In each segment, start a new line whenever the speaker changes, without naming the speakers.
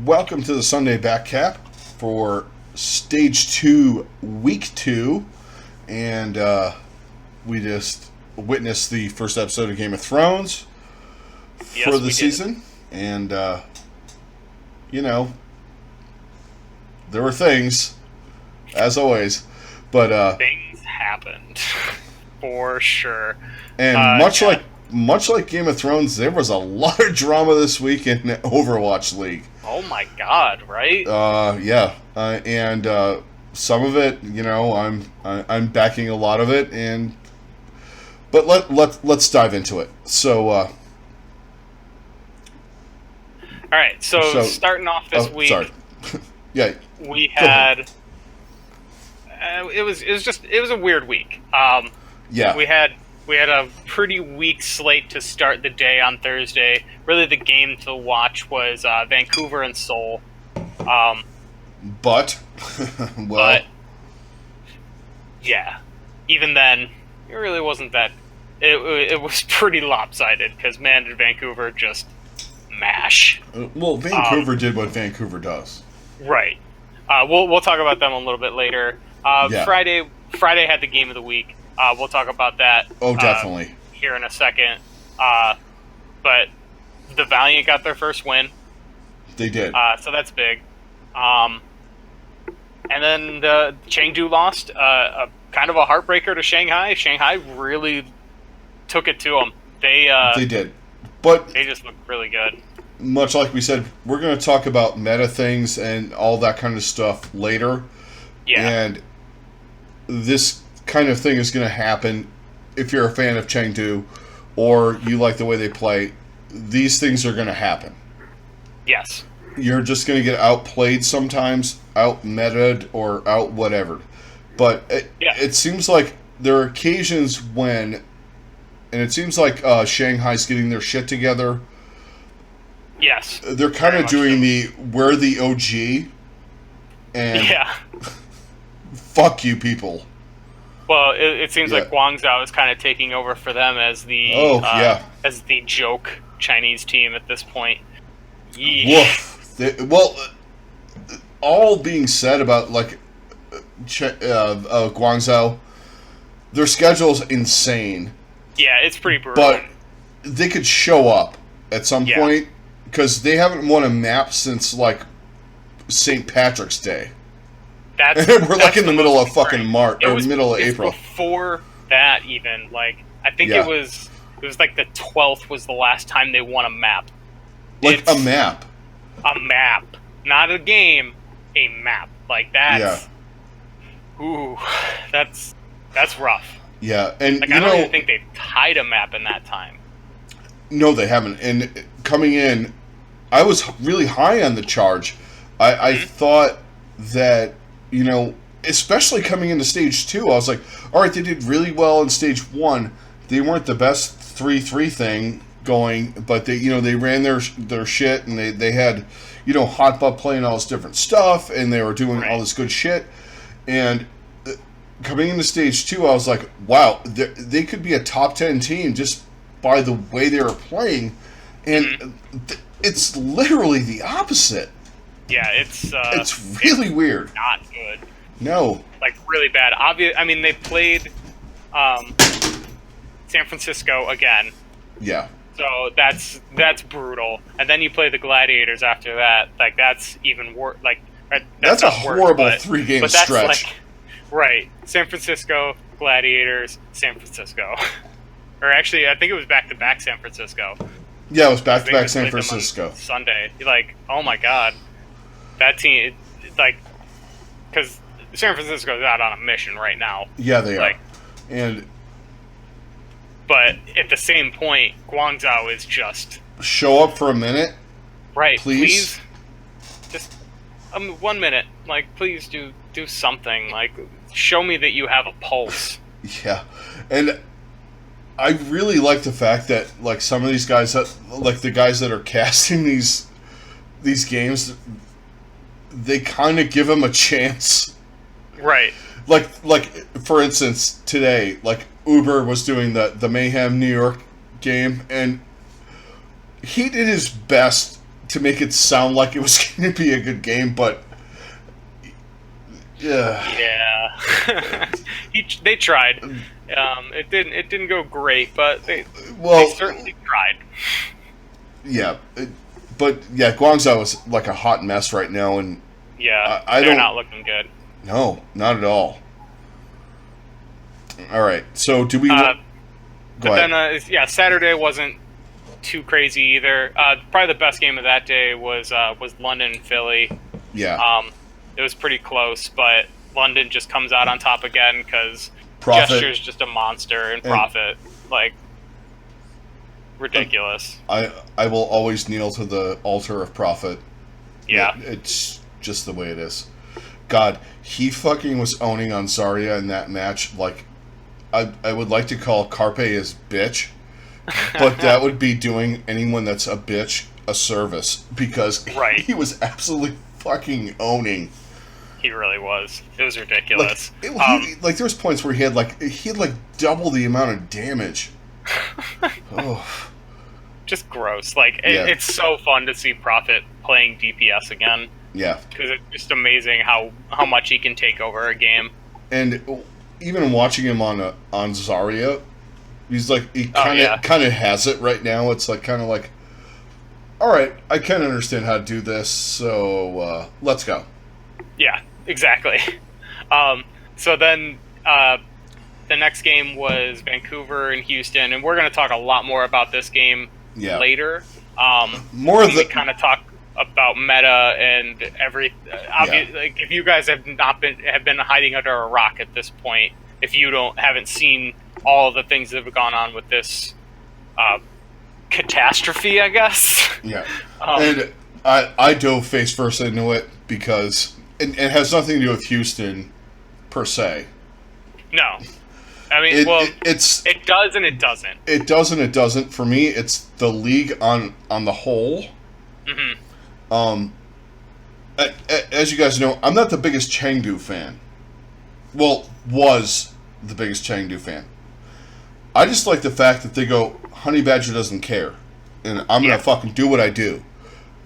welcome to the Sunday Backcap for Stage 2, Week 2. And we just witnessed the first episode of Game of Thrones for the season. And, there were things, as always. But
things happened, for sure.
And much like Game of Thrones, there was a lot of drama this week in Overwatch League.
Oh my God! Right?
And some of it, I'm backing a lot of it, but let's dive into it. So, all
right. So starting off this week,
sorry, yeah,
we had. It was a weird week. We had a pretty weak slate to start the day on Thursday. Really, the game to watch was Vancouver and Seoul.
But
yeah, even then, it really wasn't that. It was pretty lopsided because man, did Vancouver just mash.
Well, Vancouver did what Vancouver does.
Right. We'll talk about them a little bit later. Friday had the game of the week. We'll talk about that.
Oh, definitely.
Here in a second. But the Valiant got their first win.
They did.
So that's big. And then Chengdu lost. Kind of a heartbreaker to Shanghai. Shanghai really took it to them. They
did. But
they just looked really good.
Much like we said, we're going to talk about meta things and all that kind of stuff later.
Yeah.
And this kind of thing is going to happen if you're a fan of Chengdu or you like the way they play. These things are going to happen.
Yes.
You're just going to get outplayed sometimes, out-meta'd, or out-whatever. But it seems like there are occasions when, and it seems like Shanghai's getting their shit together.
Yes.
They're kind of doing we're the OG, and fuck you people.
Well, it seems like Guangzhou is kind of taking over for them as the as the joke Chinese team at this point.
Woof. All being said about Guangzhou, their schedule's insane.
Yeah, it's pretty brutal.
But they could show up at some point because they haven't won a map since St. Patrick's Day. We're in the middle of fucking March or middle of April.
Before that, even I think it was the 12th was the last time they won a map.
A map,
not a game, a map. That's ooh, that's rough.
Yeah, and
I don't even think they've tied a map in that time.
No, they haven't. And coming in, I was really high on the charge. I thought that. Especially coming into Stage 2, I was like, all right, they did really well in Stage 1. They weren't the best 3-3 thing going, but they ran their shit, and they had, Hot Butt playing all this different stuff, and they were doing all this good shit. And coming into Stage 2, I was like, wow, they could be a top 10 team just by the way they were playing. And it's literally the opposite.
Yeah, it's
really weird.
Not good.
No.
Really bad. They played San Francisco again.
Yeah.
So that's brutal. And then you play the Gladiators after that. That's even worse.
That's a horrible 3-game stretch.
Right. San Francisco, Gladiators, San Francisco. Or actually, I think it was back-to-back San Francisco.
Yeah, it was back-to-back San Francisco.
Sunday. Oh my God. That team, because San Francisco's out on a mission right now.
Yeah, they are.
But at the same point, Guangzhou is just
show up for a minute,
right?
Please,
just 1 minute. Please do something. Show me that you have a pulse.
Yeah, and I really like the fact that some of these guys that the guys that are casting these games. They kind of give him a chance.
Right.
For instance, today, Uber was doing the Mayhem New York game, and he did his best to make it sound like it was going to be a good game, but
yeah, they tried. It didn't go great, but they certainly tried.
Yeah, but Guangzhou is like a hot mess right now, and
they're not looking good.
No, not at all. All right, so do we? Go
ahead. Then, Saturday wasn't too crazy either. Probably the best game of that day was London and Philly.
Yeah.
It was pretty close, but London just comes out on top again because Gesture's just a monster, and Profit, ridiculous.
I will always kneel to the altar of Profit.
Yeah.
It's just the way it is. God, he fucking was owning on Zarya in that match. Like, I would like to call Carpe his bitch, but that would be doing anyone that's a bitch a service, because he was absolutely fucking owning.
He really was. It was ridiculous.
There was points where he had double the amount of damage. Oh,
just gross. It's so fun to see Profit playing DPS again.
Yeah,
because it's just amazing how much he can take over a game.
And even watching him on Zarya, he's he kind of has it right now. It's all right, I kind of understand how to do this, so let's go.
Yeah, exactly. So then the next game was Vancouver and Houston, and we're going to talk a lot more about this game later. We kind of talk about meta and if you guys have been hiding under a rock at this point, if you haven't seen all of the things that have gone on with this catastrophe, I guess.
Yeah. And I dove face first into it because it has nothing to do with Houston per se.
No. I mean, it does and it doesn't.
It does and it doesn't. For me, it's the league on the whole.
Mm-hmm.
As you guys know, I'm not the biggest Chengdu fan. Well, was the biggest Chengdu fan. I just like the fact that they go, Honey Badger doesn't care, and I'm going to fucking do what I do.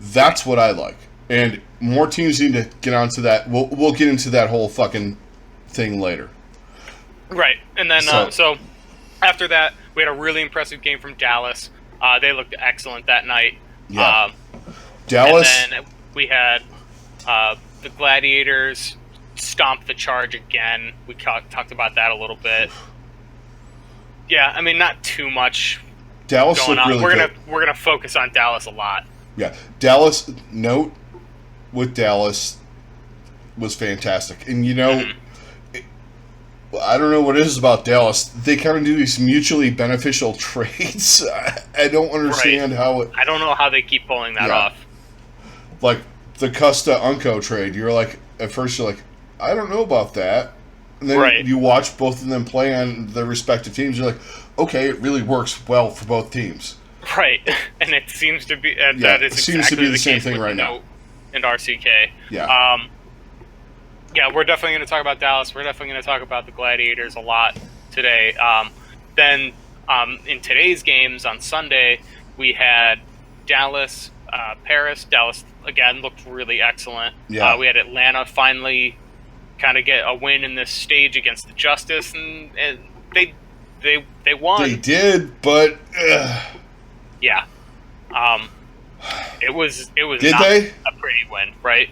That's what I like. And more teams need to get onto that. We'll get into that whole fucking thing later.
Right. And then, so after that, we had a really impressive game from Dallas. They looked excellent that night.
Yeah. Dallas.
And then we had the Gladiators stomp the Charge again. We talked about that a little bit. Yeah, I mean, not too much
Dallas
going on.
Really
we're gonna focus on Dallas a lot.
Yeah, Dallas. Note with Dallas was fantastic, and I don't know what it is about Dallas. They kind of do these mutually beneficial trades. I don't understand how it...
I don't know how they keep pulling that off.
Like the Custa Unco trade, at first you're like, I don't know about that. And then you watch both of them play on their respective teams, you're like, okay, it really works well for both teams.
Right, and it seems to be that is exactly the same thing right now. And RCK.
Yeah.
Yeah, we're definitely going to talk about Dallas. We're definitely going to talk about the Gladiators a lot today. Then in today's games on Sunday, we had Dallas, Paris. Dallas, again, looked really excellent.
Yeah.
We had Atlanta finally kind of get a win in this stage against the Justice, and they won.
They did, but...
Yeah. It was
did
not
they?
a pretty win, right?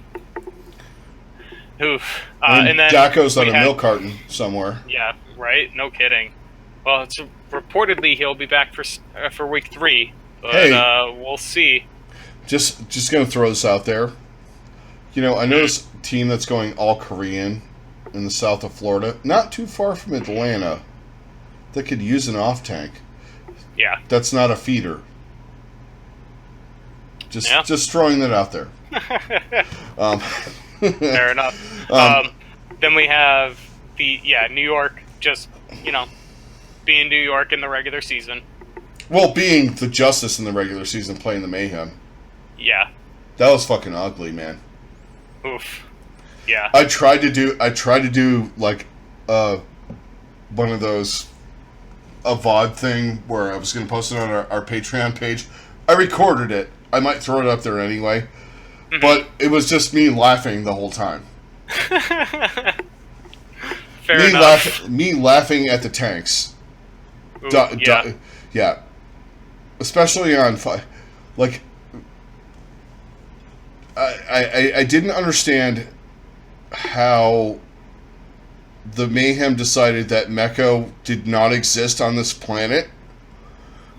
Oof.
And then Daco's on a milk carton somewhere.
Yeah, right? No kidding. Well, it's reportedly he'll be back for week 3, but we'll see.
Just going to throw this out there. I know this team that's going all Korean in the south of Florida, not too far from Atlanta, that could use an off-tank.
Yeah.
That's not a feeder. Just throwing that out there.
Fair enough. Then we have New York, just, being New York in the regular season.
Well, being the Justice in the regular season, playing the Mayhem.
Yeah.
That was fucking ugly, man.
Oof. Yeah.
I tried to do one of those, a VOD thing where I was going to post it on our Patreon page. I recorded it, I might throw it up there anyway. Mm-hmm. But it was just me laughing the whole time.
Fair enough.
Me laughing at the tanks.
Ooh,
Yeah. Especially on... Like... I didn't understand how the Mayhem decided that Mecco did not exist on this planet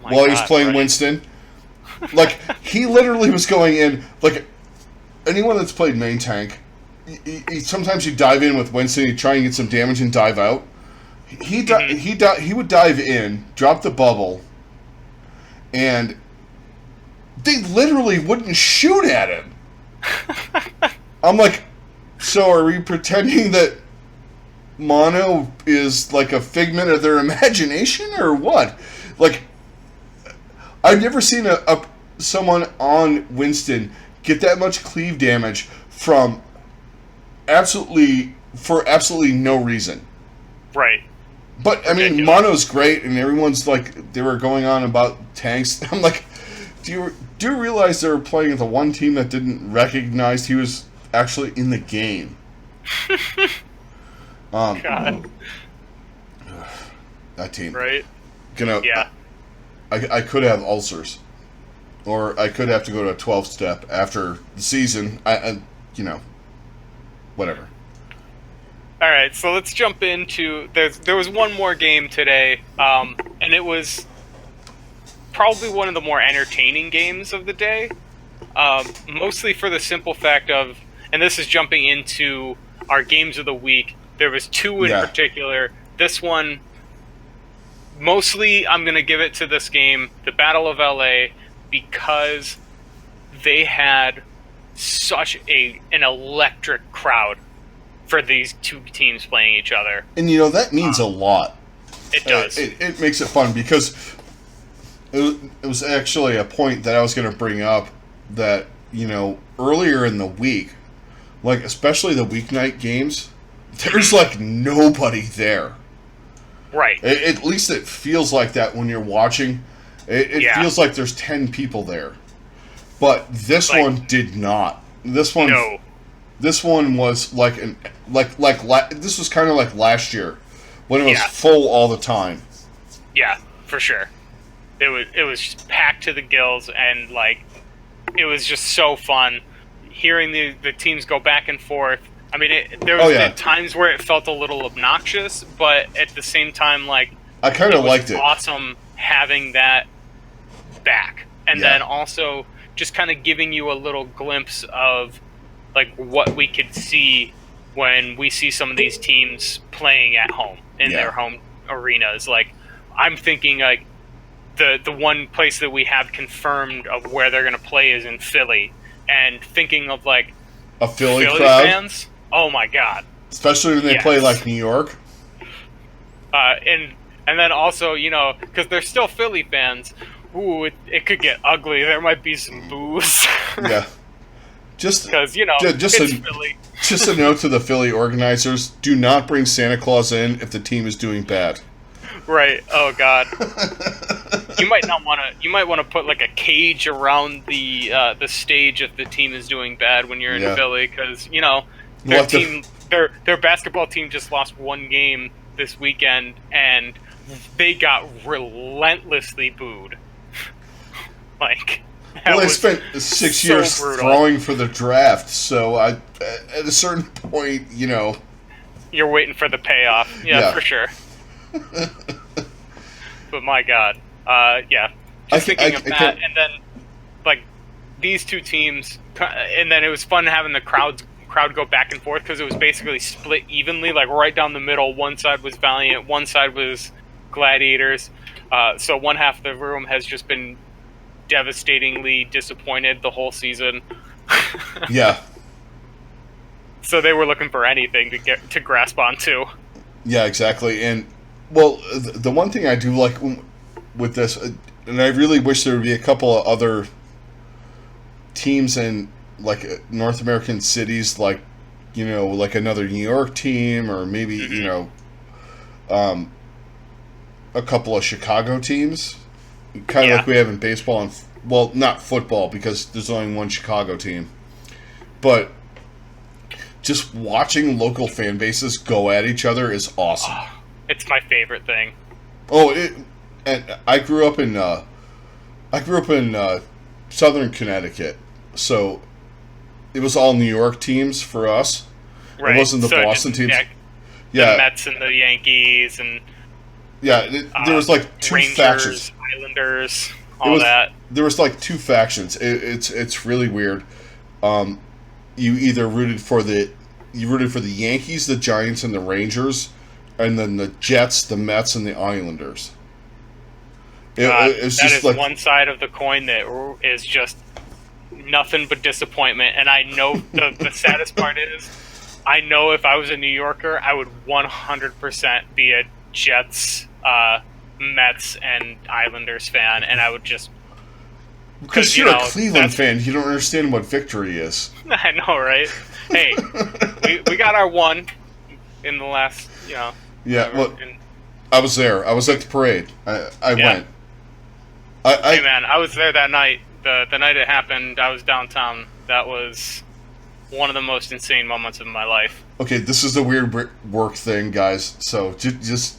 while he was playing Winston. Like, he literally was going in... Like, anyone that's played main tank, sometimes you dive in with Winston, you try and get some damage and dive out. He would dive in, drop the bubble, and they literally wouldn't shoot at him. I'm like, so are we pretending that Mono is like a figment of their imagination or what? Like, I've never seen someone on Winston get that much cleave damage for absolutely no reason.
Right.
But I mean, Mono's great, and everyone's like, they were going on about tanks. I'm like, do you realize they were playing with the one team that didn't recognize he was actually in the game?
God.
That team.
Right.
Yeah. I could have ulcers. Or I could have to go to a 12-step after the season. Whatever.
All right, so let's jump into... There was one more game today, and it was probably one of the more entertaining games of the day. Mostly for the simple fact of... And this is jumping into our games of the week. There was two in particular. This one... Mostly, I'm going to give it to this game, the Battle of LA, because they had such an electric crowd for these two teams playing each other.
And, that means a lot.
It does.
It makes it fun, because it was actually a point that I was going to bring up that, earlier in the week, like, especially the weeknight games, there's, like, nobody there.
Right.
At least it feels like that when you're watching. It feels like there's 10 people there. But this one did not. This one was this was kind of like last year when it was full all the time.
Yeah, for sure. It was just packed to the gills, and it was just so fun hearing the teams go back and forth. I mean, there was been times where it felt a little obnoxious, but at the same time, I
kind of liked it.
Awesome having that back, and then also just kind of giving you a little glimpse of what we could see when we see some of these teams playing at home in their home arenas. I'm thinking the one place that we have confirmed of where they're going to play is in Philly, and thinking of
a Philly crowd
fans. Oh my God!
Especially when they play New York.
And then also, because they're still Philly fans. Ooh, it could get ugly. There might be some boos.
Yeah. Just because
it's Philly.
Just a note to the Philly organizers: do not bring Santa Claus in if the team is doing bad.
Right. Oh God. You might want to put a cage around the stage if the team is doing bad when you're in Philly, because their basketball team just lost one game this weekend and they got relentlessly booed.
They spent 6 years throwing for the draft, so at a certain point,
you're waiting for the payoff. Yeah. For sure. But my God, just thinking of that, and then these two teams, and then it was fun having the crowd go back and forth, because it was basically split evenly, right down the middle. One side was Valiant, one side was Gladiators. So one half of the room has just been devastatingly disappointed the whole season.
Yeah.
So they were looking for anything to grasp onto.
Yeah, exactly. And well, the one thing I do like with this, and I really wish there would be a couple of other teams in North American cities, another New York team, or maybe a couple of Chicago teams, kind of like we have in baseball and well, not football because there's only one Chicago team, but just watching local fan bases go at each other is awesome.
Oh, it's my favorite thing.
And I grew up in Southern Connecticut, so it was all New York teams for us. Right. It wasn't the Boston teams.
Yeah, the Mets and the Yankees and
there was like two
Rangers,
factions.
Islanders, that.
There was like two factions. It's really weird. You either rooted for the Yankees, the Giants, and the Rangers, and then the Jets, the Mets, and the Islanders.
That is like one side of the coin that is just nothing but disappointment. And I know the saddest part is, I know if I was a New Yorker, I would 100% be a Jets, Mets, and Islanders fan, and I would just...
Because you're a Cleveland fan, you don't understand what victory is.
I know, right? Hey, we got our one in the last,
Yeah, well, I was there. I was at the parade. I went.
Hey, man, I was there that night. The night it happened, I was downtown. That was one of the most insane moments of my life.
Okay, this is a weird work thing, guys. So just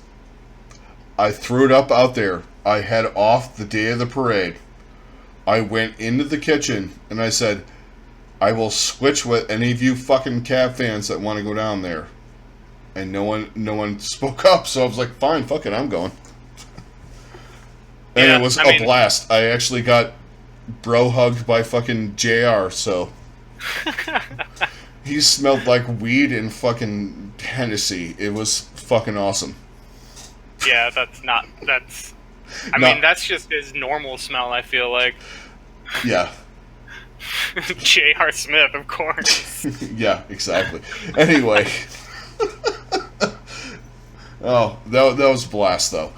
I threw it up out there. I had off the day of the parade. I went into the kitchen and I said, I will switch with any of you fucking Cab fans that want to go down there. And no one spoke up, so I was like, fine, fuck it, I'm going. And it was a blast. I actually got bro hugged by fucking JR, so he smelled like weed and fucking Hennessy. It was fucking awesome.
Yeah, that's just his normal smell, I feel like.
Yeah.
J.R. Smith, of course.
Yeah, exactly. Anyway. Oh, that was a blast, though.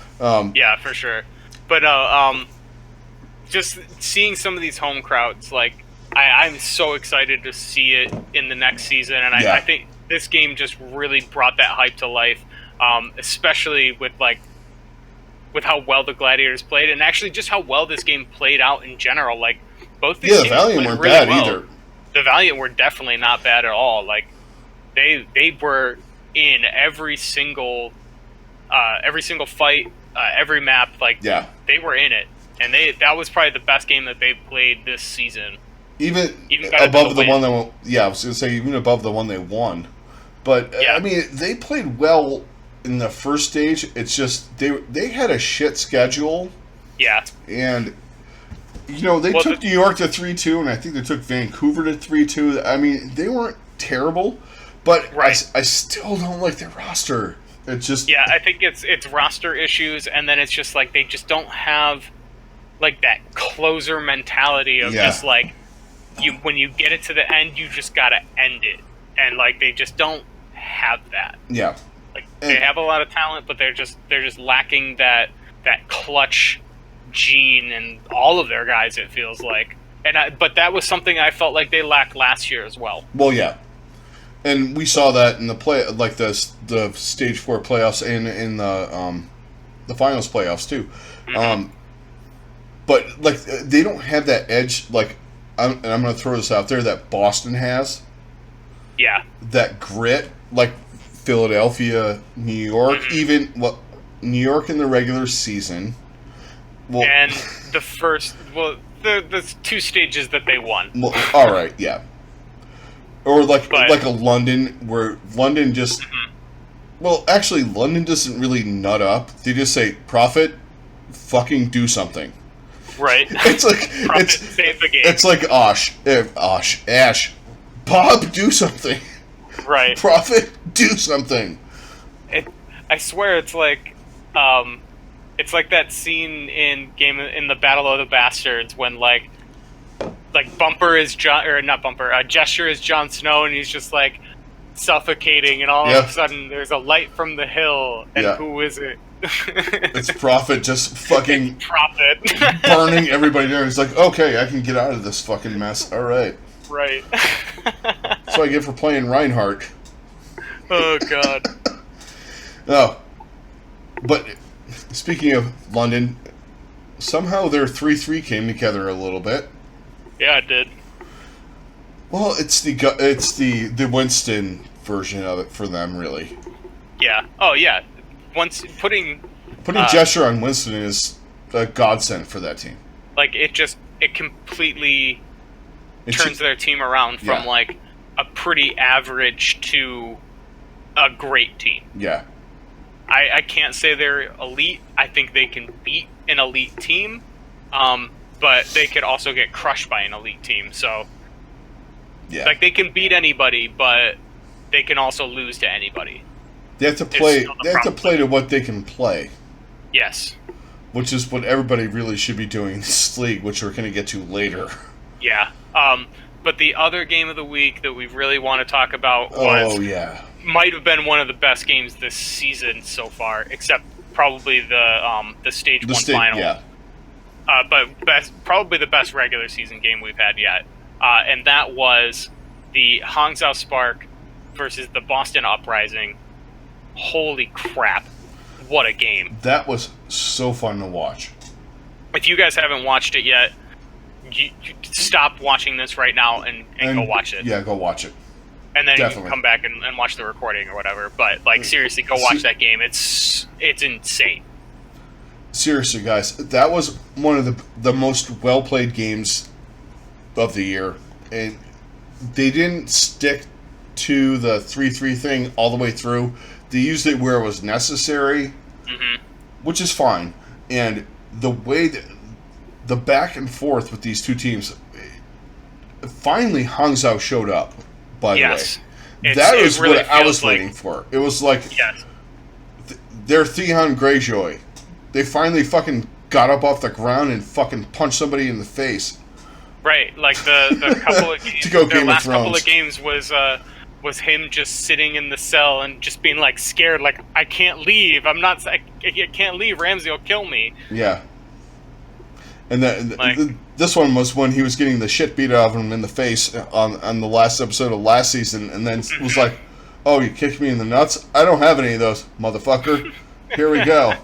Yeah, for sure. But just seeing some of these home crowds, like, I'm so excited to see it in the next season, and I think this game just really brought that hype to life, especially with how well the Gladiators played, and actually just how well this game played out in general. Like, both these
teams the Valiant weren't really bad either.
The Valiant were definitely not bad at all. Like, they were in every single fight, every map. Like, they were in it, and that was probably the best game that they played this season.
Even above the one that I was gonna say even above the one they won. But I mean, they played well in the first stage. It's just they had a shit schedule.
Yeah.
And they took New York to 3-2, and I think they took Vancouver to 3-2. I mean, they weren't terrible, but I still don't like their roster. It's just
I think it's roster issues, and then it's just like they just don't have like that closer mentality of just like when you get it to the end, you just gotta end it, and like they just don't have that.
Yeah,
like they have a lot of talent, but they're just lacking that clutch gene and all of their guys. It feels like, but that was something I felt like they lacked last year as well.
Well, yeah. And we saw that in the the Stage 4 playoffs and in the finals playoffs too. Mm-hmm. But like they don't have that edge. Like, and I'm going to throw this out there that Boston has.
Yeah.
That grit, like Philadelphia, New York, even New York in the regular season. Well,
and the two stages that they won.
Well, all right, yeah. Or like a London, where London just... Well, actually, London doesn't really nut up. They just say, Prophet, fucking do something.
Right.
It's like...
Prophet, save the game.
It's like Ash, Bob, do something.
Right.
Prophet, do something.
I swear it's like... it's like that scene in the Battle of the Bastards when Bumper is Gesture is Jon Snow, and he's just like suffocating, and all of a sudden there's a light from the hill, and who is it?
It's Prophet, just fucking
Prophet
burning everybody there. He's like, okay, I can get out of this fucking mess. All right.
Right.
That's what I get for playing Reinhardt.
Oh God.
No. But speaking of London, somehow their 3-3 came together a little bit.
Yeah, it did.
Well, it's the Winston version of it for them, really.
Yeah. Oh, yeah. Once putting
Gesture on Winston is a godsend for that team.
Like, it completely turns their team around from, like, a pretty average to a great team.
Yeah.
I can't say they're elite. I think they can beat an elite team, but they could also get crushed by an elite team. So, like, they can beat anybody, but they can also lose to anybody.
They have to play. They have to play to what they can play.
Yes.
Which is what everybody really should be doing in this league, which we're going to get to later.
Yeah. But the other game of the week that we really want to talk about might have been one of the best games this season so far, except probably the stage one final.
Yeah.
But probably the best regular season game we've had yet, and that was the Hangzhou Spark versus the Boston Uprising. Holy crap! What a game!
That was so fun to watch.
If you guys haven't watched it yet, you stop watching this right now and go watch it.
Yeah, go watch it.
And then you can come back and watch the recording or whatever. But, like, seriously, go watch that game. It's insane.
Seriously, guys, that was one of the most well-played games of the year. And they didn't stick to the 3-3 thing all the way through. They used it where it was necessary, which is fine. And the way that the back and forth with these two teams, finally Hangzhou showed up, by the way. That is really what I was waiting for. It was like, they're Theon Greyjoy. They finally fucking got up off the ground and fucking punched somebody in the face.
Right, like the couple of games,
to go
their
Game
last
of Thrones.
couple of games was him just sitting in the cell and just being like scared, like, I can't leave. I can't leave. Ramsay will kill me.
Yeah. And this one was when he was getting the shit beat out of him in the face on the last episode of last season, and then was like, "Oh, you kicked me in the nuts? I don't have any of those, motherfucker. Here we go.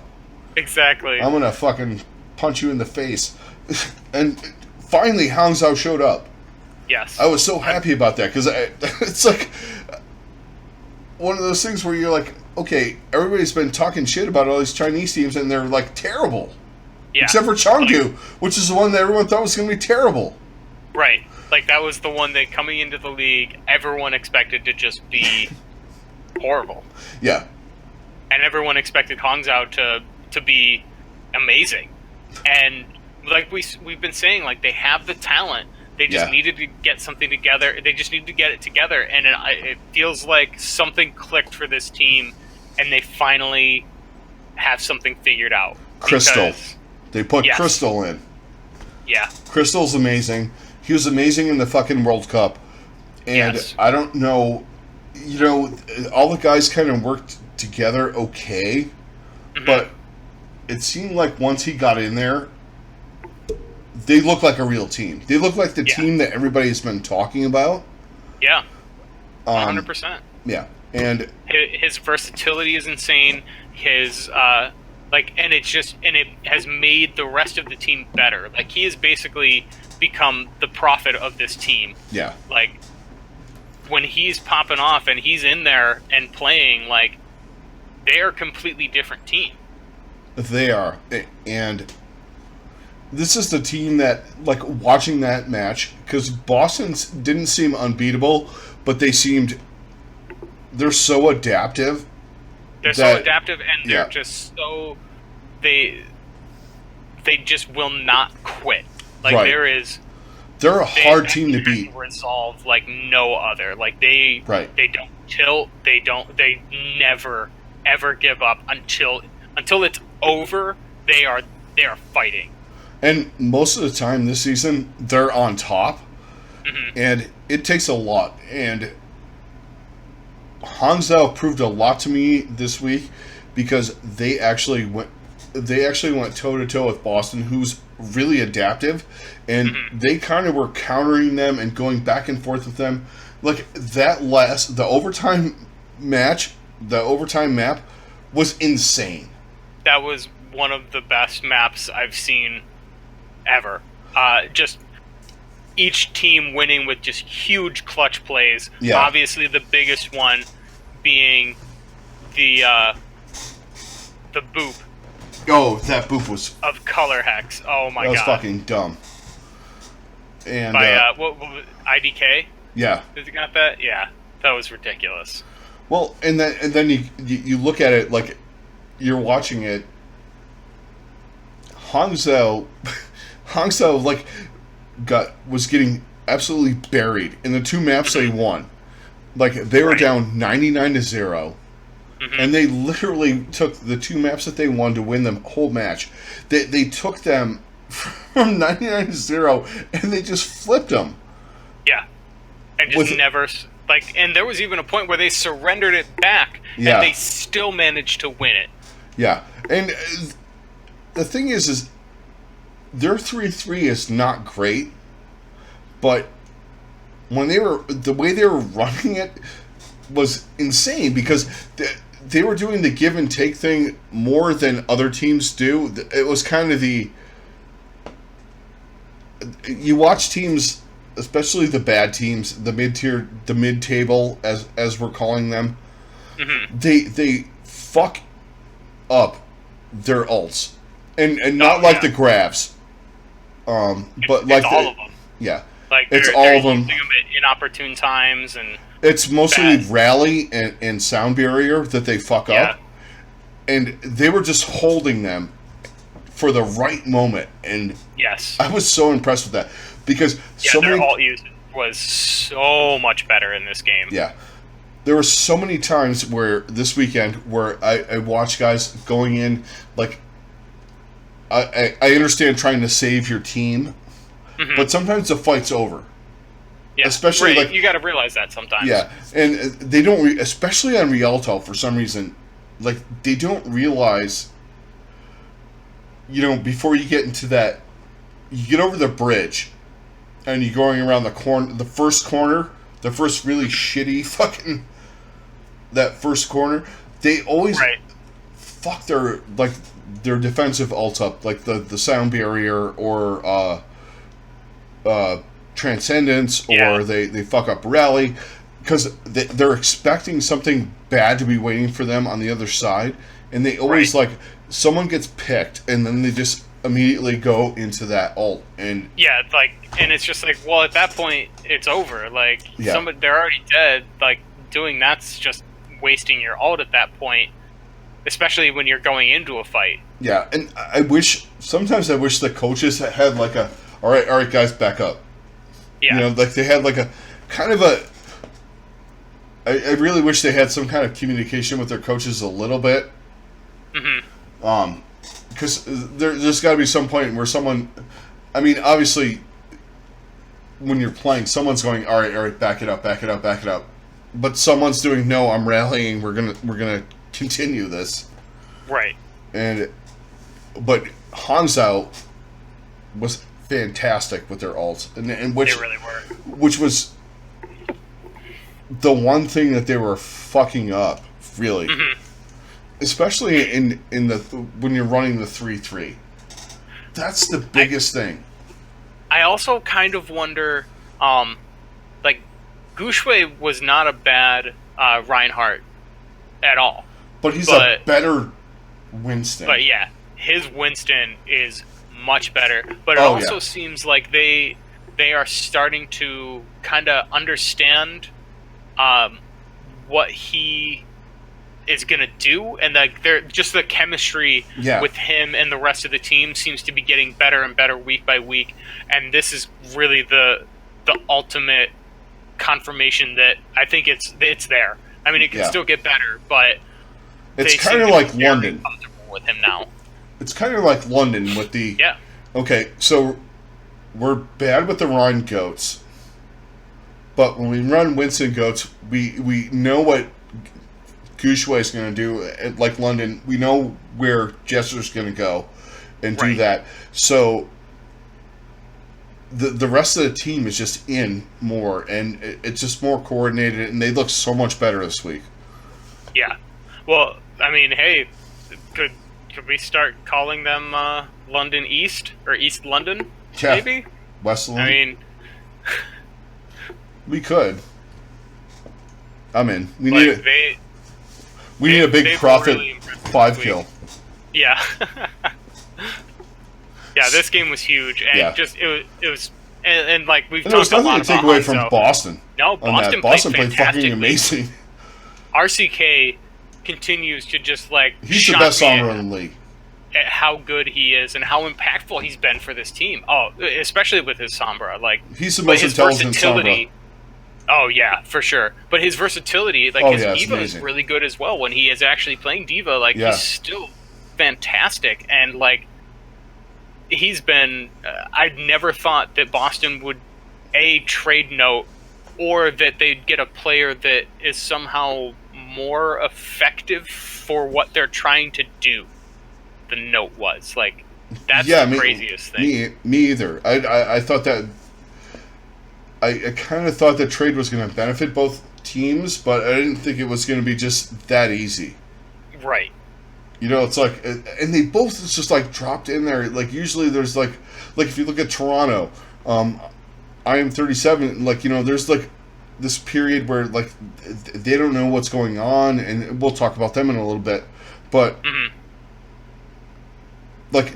Exactly.
I'm gonna fucking punch you in the face." And finally, Hangzhou showed up.
Yes.
I was so happy about that because it's like one of those things where you're like, okay, everybody's been talking shit about all these Chinese teams, and they're like terrible. Yeah. Except for Chengdu, which is the one that everyone thought was going to be terrible.
Right. Like, that was the one that, coming into the league, everyone expected to just be horrible.
Yeah.
And everyone expected Hangzhou to be amazing. And, like we've been saying, like, they have the talent. They just needed to get something together. They just need to get it together. And it feels like something clicked for this team, and they finally have something figured out.
Crystal. They put Crystal in.
Yeah.
Crystal's amazing. He was amazing in the fucking World Cup. And I don't know, all the guys kind of worked together okay. But it seemed like once he got in there, they look like a real team. They look like the team that everybody's been talking about.
Yeah. 100%.
Yeah. And
his versatility is insane. His and it has made the rest of the team better. Like, he has basically become the prophet of this team.
Yeah.
Like, when he's popping off and he's in there and playing, like, they are a completely different team.
They are. And this is the team that, like, watching that match, because Boston didn't seem unbeatable, but they're so adaptive.
They're so adaptive, and they're just so... They just will not quit. Like,
they're a hard team to beat.
Resolve like no other. Like, they don't tilt. They never ever give up until it's over. They are fighting.
And most of the time this season, they're on top, and it takes a lot. And Hangzhou proved a lot to me this week because they actually went toe to toe with Boston, who's really adaptive, and they kind of were countering them and going back and forth with them. Like, the overtime match, the overtime map was insane.
That was one of the best maps I've seen ever. Just each team winning with just huge clutch plays.
Yeah.
Obviously, the biggest one being the boop.
Oh, that boop was
of Color Hex. Oh my god,
that was fucking dumb. And
by what IDK?
Yeah,
Has he got that? Yeah, that was ridiculous.
Well, and then you look at it like you're watching it. Hangzhou like was getting absolutely buried in the two maps they won. Like they were down 99-0. And they literally took the two maps that they won to win the whole match. They took them from 99-0 and they just flipped them.
Yeah, and just never and there was even a point where they surrendered it back, and they still managed to win it.
Yeah, and the thing is their 3-3 is not great, but when the way they were running it was insane because they were doing the give and take thing more than other teams do. It was kind of you watch teams, especially the bad teams, the mid-tier, the mid-table, as we're calling them, they fuck up their ults. And not like the grabs. But like
all of them.
Yeah.
Like
it's all of them.
Using them at inopportune times and
it's mostly rally and sound barrier that they fuck up. And they were just holding them for the right moment. And I was so impressed with that. Because
their ult use was so much better in this game.
Yeah. There were so many times where this weekend where I watched guys going in like I understand trying to save your team, but sometimes the fight's over.
Yeah,
especially like
you got to realize that sometimes.
Yeah, and they don't, especially on Rialto for some reason, like they don't realize. Before you get into that, you get over the bridge, and you're going around the corner, the first really shitty fucking that first corner. They always fuck their defensive ult up, like the sound barrier or Transcendence, or they fuck up rally because they're expecting something bad to be waiting for them on the other side, and they always someone gets picked and then they just immediately go into that ult and
and it's just like, well, at that point it's over. They're already dead. Like doing that's just wasting your ult at that point, especially when you're going into a fight.
Yeah, and sometimes I wish the coaches had like a all right guys, back up. Yeah. They had like a kind of a I really wish they had some kind of communication with their coaches a little bit. Because there's got to be some point where someone, I mean, obviously, when you're playing, someone's going, all right, back it up, but someone's doing, no, I'm rallying, we're gonna continue this,
right?
But Hangzhou was fantastic with their ults, and which
they really were,
which was the one thing that they were fucking up, really. Especially in the when you're running the 3-3. That's the biggest thing.
I also kind of wonder, Guxue was not a bad Reinhardt at all.
But he's a better Winston.
But yeah, his Winston is much better. But it also seems like they are starting to kind of understand what he is going to do, and they're just the chemistry with him and the rest of the team seems to be getting better and better week by week, and this is really the ultimate confirmation that I think it's there. I mean, it can still get better, but
it's kind of like London
with him now.
It's kind of like London with the okay, so we're bad with the Rhine goats, but when we run Winston goats, we know what Guxue is going to do. Like London, we know where Jester's going to go and do that. So the rest of the team is just in more, and it's just more coordinated, and they look so much better this week.
Yeah. Well, I mean, hey, Should we start calling them London East or East London?
Yeah.
Maybe
West London.
I mean,
we could. I'm in. We need a big profit really 5 kill.
Yeah. Yeah, this game was huge, and it was, and like we've talked a lot about.
There's nothing to take away from Boston.
No, Boston played
fucking amazing.
RCK continues to just
he's the best Sombra in the league.
At how good he is and how impactful he's been for this team. Oh, especially with his Sombra,
he's the most intelligent Sombra.
Oh yeah, for sure. But his versatility, his D.Va is really good as well. When he is actually playing D.Va, he's still fantastic, and he's been. I'd never thought that Boston would trade Note, or that they'd get a player that is somehow more effective for what they're trying to do than Note was. That's the craziest thing.
Me either. I thought that. I kind of thought the trade was going to benefit both teams, but I didn't think it was going to be just that easy.
Right.
It's and they both just dropped in there. Usually there's if you look at Toronto, I am 37. There's this period where they don't know what's going on, and we'll talk about them in a little bit. But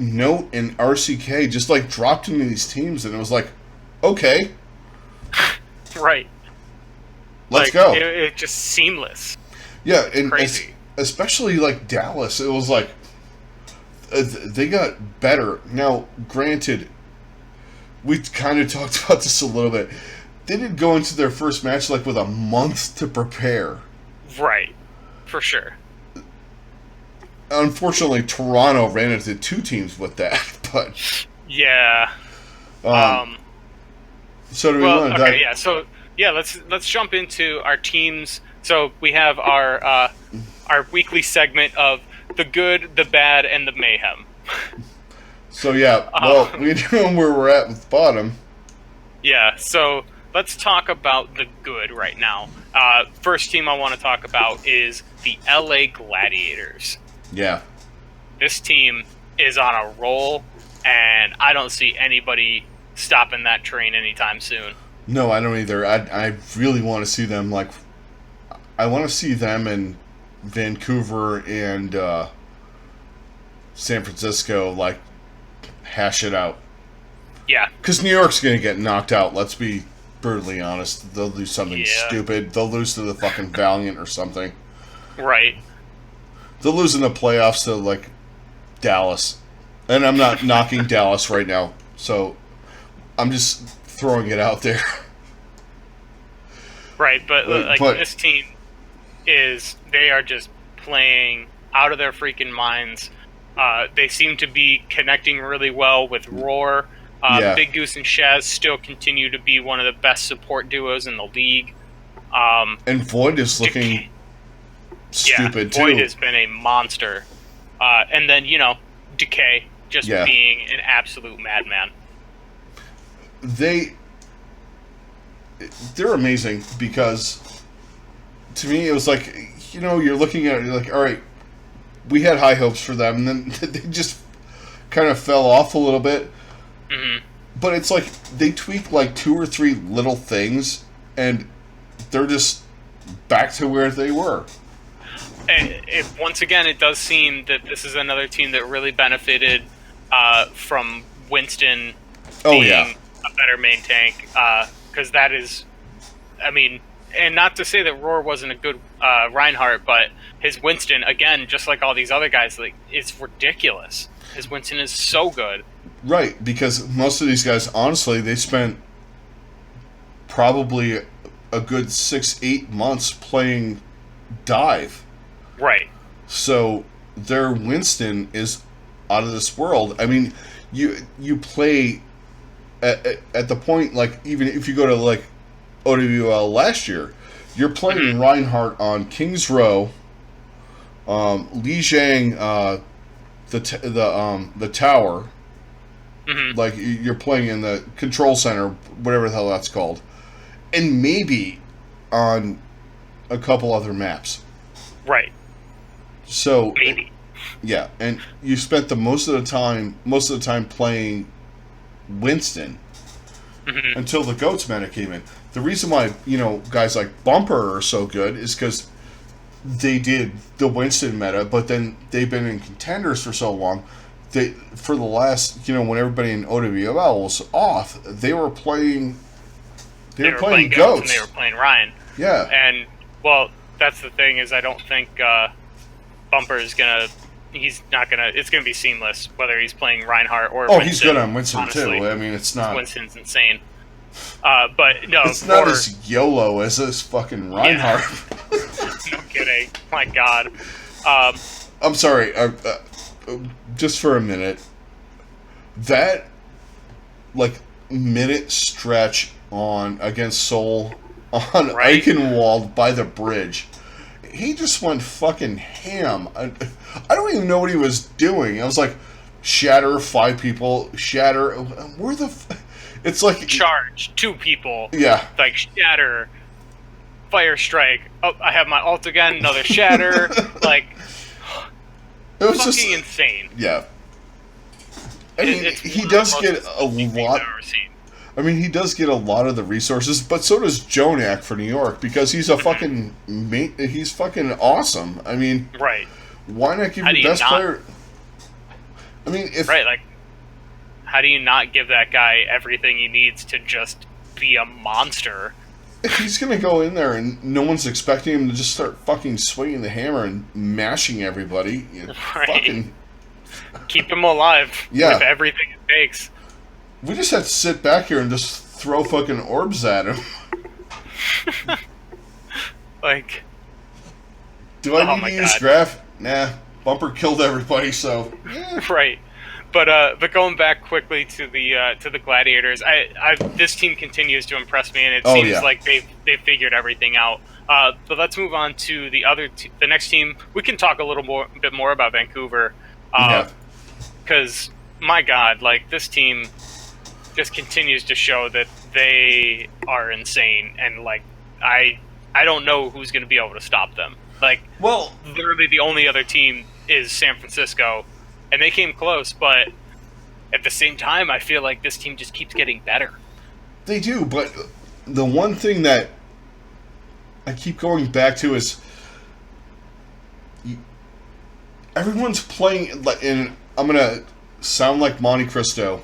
Note and RCK just dropped into these teams, and it was okay.
Right.
Let's go.
It just seamless.
Yeah, and
crazy.
Especially Dallas, it was they got better. Now, granted, we kind of talked about this a little bit. They did go into their first match with a month to prepare.
Right, for sure.
Unfortunately, Toronto ran into 2 teams with that, but
yeah.
So do we want to dive?
Yeah. So let's jump into our teams. So we have our weekly segment of the good, the bad, and the mayhem.
So we know where we're at with the bottom.
Yeah. So let's talk about the good right now. First team I want to talk about is the LA Gladiators.
Yeah.
This team is on a roll, and I don't see anybody stopping that train anytime soon.
No, I don't either. I really want to see them I want to see them in Vancouver and San Francisco hash it out.
Yeah.
Because New York's going to get knocked out, let's be brutally honest. They'll do something stupid. They'll lose to the fucking Valiant or something.
Right.
They'll lose in the playoffs to Dallas. And I'm not knocking Dallas right now, so I'm just throwing it out there.
Right, but this team they are just playing out of their freaking minds. They seem to be connecting really well with Roar. Big Goose and Shaz still continue to be one of the best support duos in the league.
And Void is looking stupid too.
Void has been a monster. And then, Decay just being an absolute madman.
They're amazing because to me it was you're looking at it, you're all right, we had high hopes for them, and then they just kind of fell off a little bit.
Mm-hmm.
But it's they tweak 2 or 3 little things, and they're just back to where they were.
Once again, it does seem that this is another team that really benefited from Winston being a better main tank, because that is, and not to say that Roar wasn't a good Reinhardt, but his Winston, again, just like all these other guys, it's ridiculous. His Winston is so good.
Right, because most of these guys, honestly, they spent probably a good 6-8 months playing dive.
Right.
So their Winston is out of this world. You play at the point, even if you go to OWL last year, you're playing Reinhardt on King's Row, Li Zhang, the tower. Mm-hmm. You're playing in the control center, whatever the hell that's called, and maybe on a couple other maps.
Right.
So
maybe.
Yeah, and you spent the most of the time playing Winston until the Goats meta came in. The reason why, guys like Bumper are so good is because they did the Winston meta, but then they've been in contenders for so long. For the last, when everybody in OWL was off, they were playing
playing Goats. And they were playing Ryan.
Yeah.
And, well, that's the thing is I don't think Bumper is going to... He's not going to... It's going to be seamless, whether he's playing Reinhardt or Winston.
He's good on Winston,
honestly.
too. I mean, it's not...
Winston's insane. But, no...
It's not as YOLO as this fucking Reinhardt.
Yeah. No kidding. My God.
I'm sorry. Just for a minute. That, minute stretch against Seoul on Eichenwald by the bridge... He just went fucking ham. I don't even know what he was doing. I was like, shatter, 5 people, shatter. Where the... It's like...
Charge, 2 people.
Yeah.
Like, shatter, fire strike. Oh, I have my ult again, another shatter. It was fucking just insane.
Yeah. I mean, he does get a lot... I mean, he does get a lot of the resources, but so does Jonak for New York because he's a fucking he's fucking awesome. I mean,
right?
Why not give your best player? I mean,
how do you not give that guy everything he needs to just be a monster?
If he's gonna go in there and no one's expecting him to just start fucking swinging the hammer and mashing everybody, fucking
keep him alive with everything it takes.
We just have to sit back here and just throw fucking orbs at him. Do I need to use Graph? Nah, Bumper killed everybody, so... Yeah.
Right. But going back quickly to the Gladiators, this team continues to impress me, and it seems like they've figured everything out. But let's move on to the next team. We can talk a bit more about Vancouver, because my God, this team just continues to show that they are insane, and I don't know who's going to be able to stop them. Literally the only other team is San Francisco, and they came close, but at the same time, I feel like this team just keeps getting better.
They do, but the one thing that I keep going back to is everyone's playing, and I'm going to sound like Monte Cristo.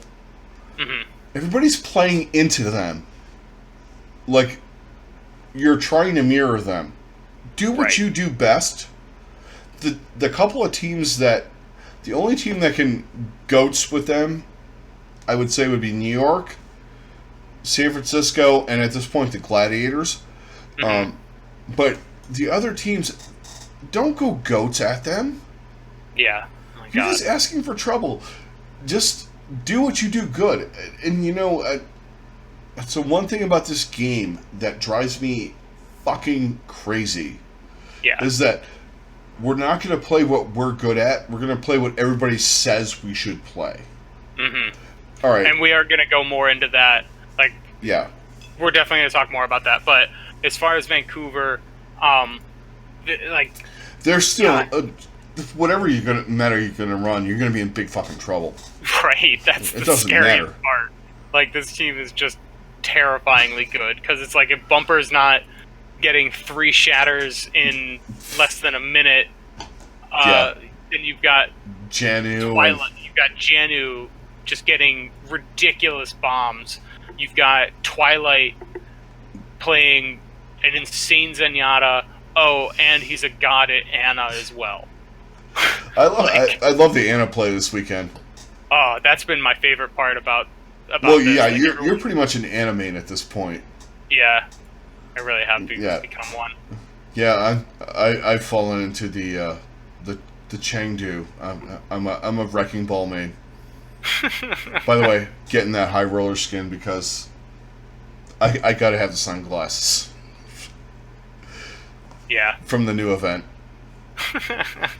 Mm-hmm. Everybody's playing into them. You're trying to mirror them. Do what you do best. The couple of teams the only team that can goats with them, I would say, would be New York, San Francisco, and at this point the Gladiators. Mm-hmm. But the other teams, don't go goats at them.
Yeah. Oh my
You're
God.
just asking for trouble. Just do what you do good. And so one thing about this game that drives me fucking crazy is that we're not going to play what we're good at. We're going to play what everybody says we should play.
Mm-hmm.
All right.
And we are going to go more into that. We're definitely going to talk more about that. But as far as Vancouver,
they're still... whatever you're gonna run, you're gonna be in big fucking trouble.
Right, that's the scary part. This team is just terrifyingly good because it's if Bumper's not getting 3 shatters in less than a minute, then you've got
Janu.
You've got Janu just getting ridiculous bombs. You've got Twilight playing an insane Zenyatta. Oh, and he's a god at Ana as well.
I love the Ana play this weekend.
Oh, that's been my favorite part about
well,
this.
Yeah, you're pretty much an Ana main at this point.
Yeah, I really have become one.
Yeah, I've fallen into the Chengdu. I'm a wrecking ball main. By the way, getting that high roller skin because I gotta have the sunglasses.
Yeah.
From the new event.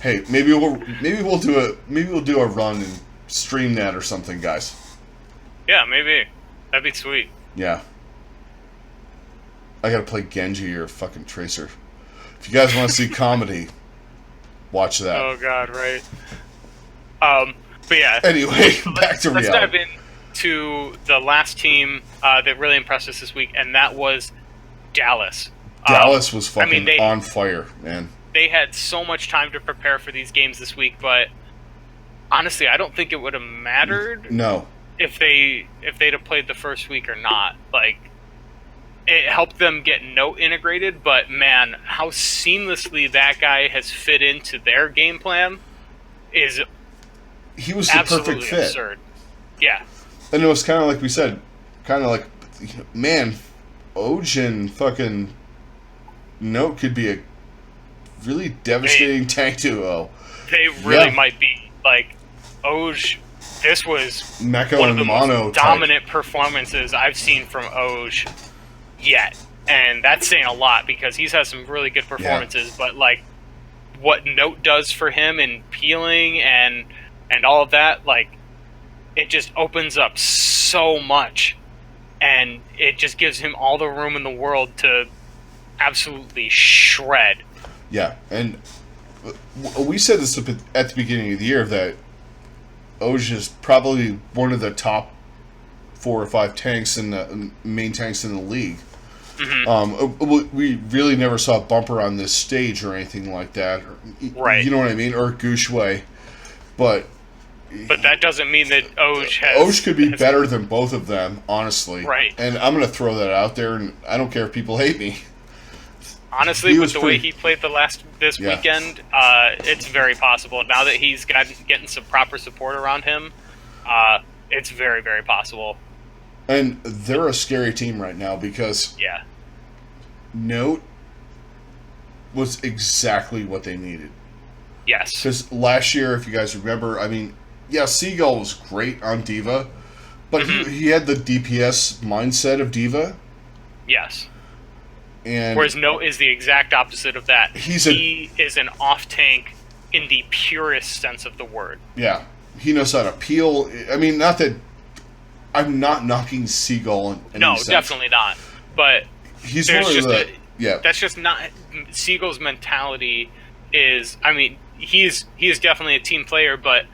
Hey, maybe we'll do a run and stream that or something, guys.
Yeah, maybe. That'd be sweet.
Yeah. I gotta play Genji or fucking Tracer. If you guys want to see comedy, watch that.
Oh God, right. But yeah.
Anyway, back to reality.
Let's dive into the last team that really impressed us this week, and that was Dallas.
Dallas was fucking on fire, man.
They had so much time to prepare for these games this week, but honestly, I don't think it would have mattered.
No.
If they'd have played the first week or not. Like, it helped them get Note integrated, but man, how seamlessly that guy has fit into their game plan is
he was the perfect fit.
Absurd. Yeah.
And it was kind of like we said, kind of like, man, Oj and fucking Note could be a really devastating tank duo.
They really might be. Like, Oj, this was
Mecha
one of the
Mono
most dominant performances I've seen from Oj yet. And that's saying a lot because he's had some really good performances, but like what Note does for him in peeling and all of that, like, it just opens up so much, and it just gives him all the room in the world to absolutely shred.
Yeah, and we said this at the beginning of the year that Oj is probably one of the top 4 or 5 tanks in the main tanks in the league. Mm-hmm. We really never saw a bumper on this stage or anything like that.
Right.
You know what I mean? Or Gushway. But
that doesn't mean that
Oj could be better than both of them, honestly.
Right.
And I'm going to throw that out there, and I don't care if people hate me.
Honestly, with the way he played this weekend, it's very possible. Now that he's getting some proper support around him, it's very, very possible.
And they're a scary team right now because Note was exactly what they needed.
Yes.
Because last year, if you guys remember, I mean, Seagull was great on D.Va, but he had the DPS mindset of D.Va.
Yes.
And
whereas Note is the exact opposite of that. He is an off-tank in the purest sense of the word.
Yeah. He knows how to peel. I mean, not that I'm not knocking Seagull in any sense.
Definitely not. But
he's one of
that's just not Seagull's mentality. Is, I mean, he is definitely a team player, but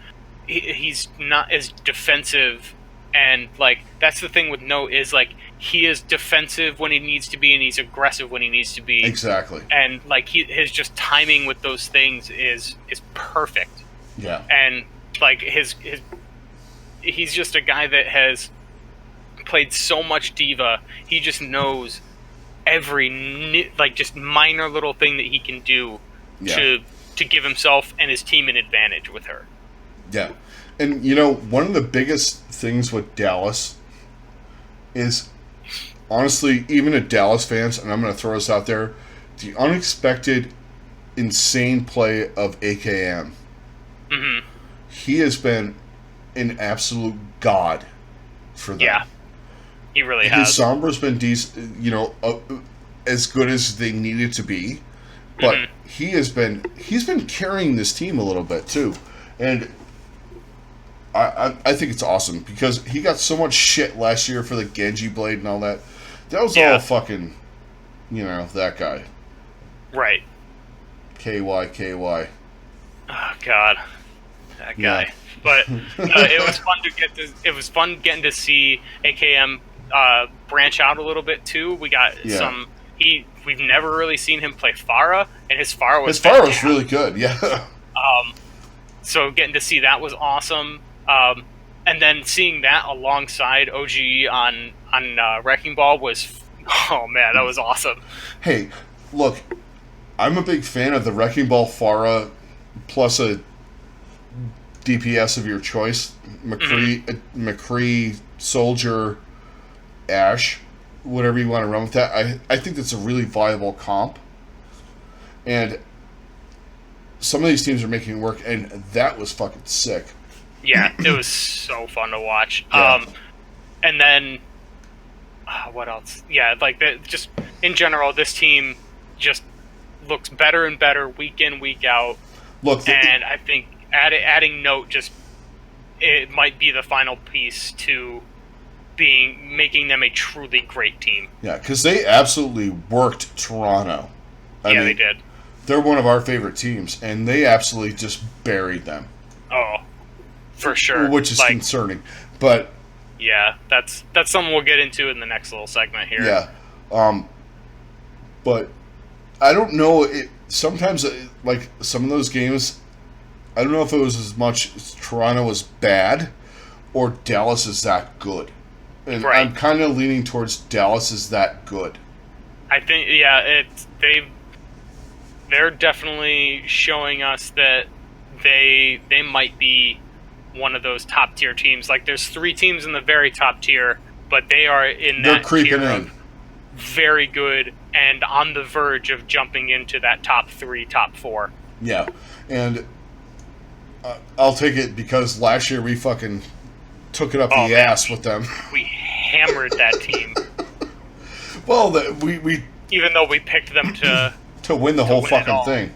he's not as defensive. And like, that's the thing with Note is like, he is defensive when he needs to be, and he's aggressive when he needs to be.
Exactly.
And like, his just timing with those things is perfect.
Yeah.
And like he's just a guy that has played so much D.Va. He just knows every just minor little thing that he can do to give himself and his team an advantage with her.
Yeah. And one of the biggest things with Dallas is, honestly, even at Dallas fans, and I'm going to throw this out there, the unexpected, insane play of AKM. Mm-hmm. He has been an absolute god for them. Yeah,
he really has.
His Sombra's been decent, as good as they needed to be, but he's been carrying this team a little bit too, and I think it's awesome because he got so much shit last year for the Genji blade and all that. That was all fucking, that guy.
Right.
KY.
Oh God, that guy. Yeah. But it was fun to it was fun getting to see AKM branch out a little bit too. We got some. We've never really seen him play Pharah, and his Pharah was
really good. Yeah.
So getting to see that was awesome. And then seeing that alongside OGE on Wrecking Ball was, oh man, that was awesome.
Hey, look, I'm a big fan of the Wrecking Ball Pharah plus a DPS of your choice, McCree, Soldier, Ashe, whatever you want to run with that. I think that's a really viable comp. And some of these teams are making it work, and that was fucking sick.
Yeah, it was so fun to watch.
Yeah.
And then, what else? Yeah, like, just in general, this team just looks better and better week in, week out.
Look,
and I think adding Note it might be the final piece to making them a truly great team.
Yeah, because they absolutely worked Toronto. I mean,
they did.
They're one of our favorite teams, and they absolutely just buried them.
Oh, for sure,
which is concerning. But
yeah, that's something we'll get into in the next little segment here.
Yeah, but I don't know. Sometimes, like some of those games, I don't know if it was as much as Toronto was bad or Dallas is that good. And I'm kind of leaning towards Dallas is that good.
I think, they're definitely showing us that they might be one of those top tier teams. Like, there's 3 teams in the very top tier, but they are
They're creeping
tier
in.
Of very good and on the verge of jumping into that top 3, top 4.
Yeah, and I'll take it because last year we fucking took it up the ass with them.
We hammered that team.
Well, we
even though we picked them
to win the whole fucking thing.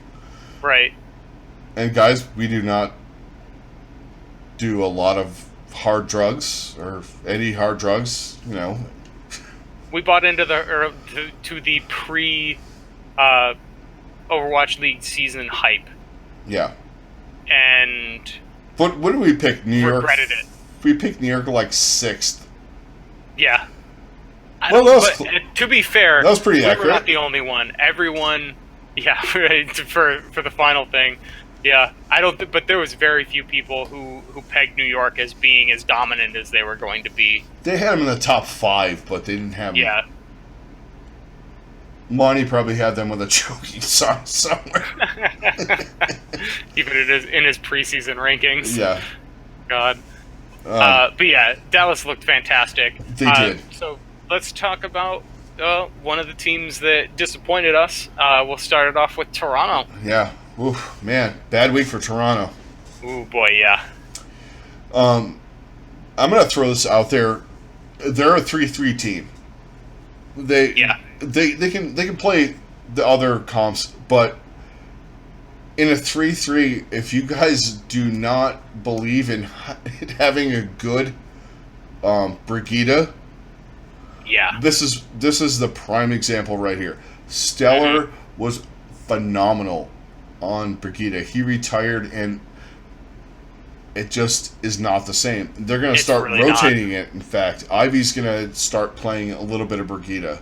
Right.
And guys, we do not do a lot of hard drugs or any hard drugs, you know.
We bought into the pre Overwatch League season hype.
Yeah.
And
what did we pick? New York.
Regretted it.
We picked New York like 6th.
Yeah.
Well,
to be fair,
that was pretty accurate.
We were not the only one. Everyone, yeah, for the final thing, yeah. But there was very few people who pegged New York as being as dominant as they were going to be.
They had them in the top 5, but they didn't have them.
Yeah.
Monty probably had them with a choking song somewhere.
Even in his preseason rankings.
Yeah.
God. But yeah, Dallas looked fantastic.
They did.
So let's talk about one of the teams that disappointed us. We'll start it off with Toronto.
Yeah. Oof, man, bad week for Toronto.
Ooh, boy, yeah.
I'm going to throw this out there. They're a 3-3 team. They can play the other comps, but in a 3-3, if you guys do not believe in having a good Brigida,
yeah,
this is the prime example right here. Stellar was phenomenal on Brigida. He retired, and it just is not the same. They're going to start really rotating it. In fact, Ivy's going to start playing a little bit of Brigida,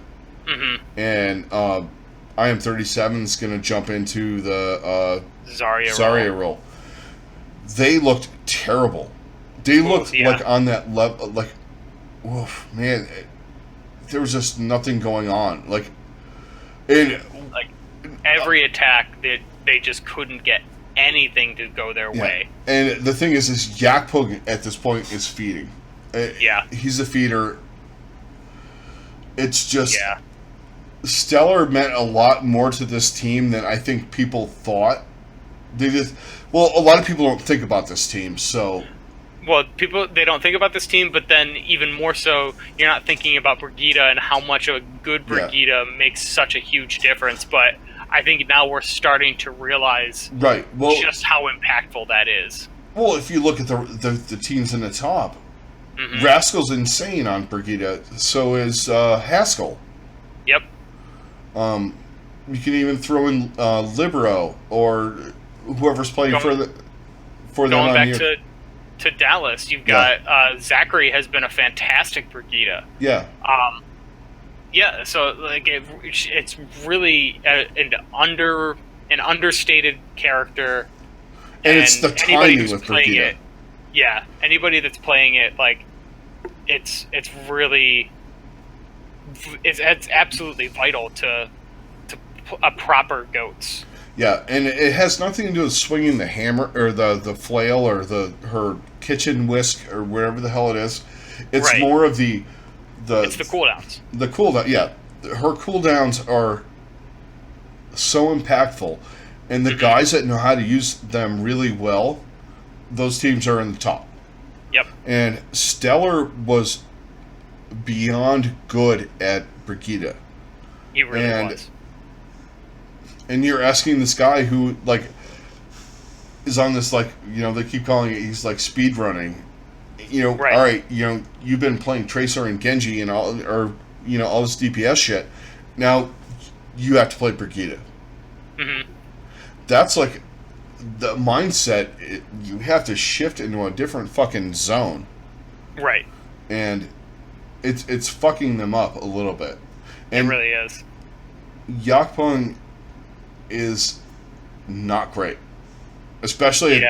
and I Am 37 is going to jump into the Zarya role. They looked terrible. They looked like on that level. Like, woof, man, there was just nothing going on. Like
every attack that they just couldn't get anything to go their way.
And the thing is Yakpug at this point is feeding. He's a feeder. It's just Stellar meant a lot more to this team than I think people thought. A lot of people don't think about this team, so.
Well, they don't think about this team, but then even more so, you're not thinking about Brigida and how much a good Brigida makes such a huge difference. But I think now we're starting to realize just how impactful that is.
Well, if you look at the teams in the top, Rascal's insane on Brigida. So is Haskell.
Yep.
You can even throw in Libero or whoever's playing for them.
Going back to Dallas, you've got Zachary has been a fantastic Brigida.
Yeah.
So like it's really an understated character,
and it's the timing with Brigida.
Anybody that's playing it, like it's really it's absolutely vital to a proper GOATS.
Yeah, and it has nothing to do with swinging the hammer or the flail or her kitchen whisk or whatever the hell it is. It's more of it's the cooldowns. The cooldown, her cooldowns are so impactful, and the guys that know how to use them really well, those teams are in the top.
Yep. And
Stellar was beyond good at Brigida.
He really was.
And you're asking this guy who, like, is on this, like, they keep calling it, he's like speed running. All right, you've been playing Tracer and Genji and all, or, all this DPS shit. Now, you have to play Brigida.
Mm-hmm.
That's like the mindset, you have to shift into a different fucking zone.
Right.
And it's fucking them up a little bit. And
it really is.
Yakpung is not great. Especially,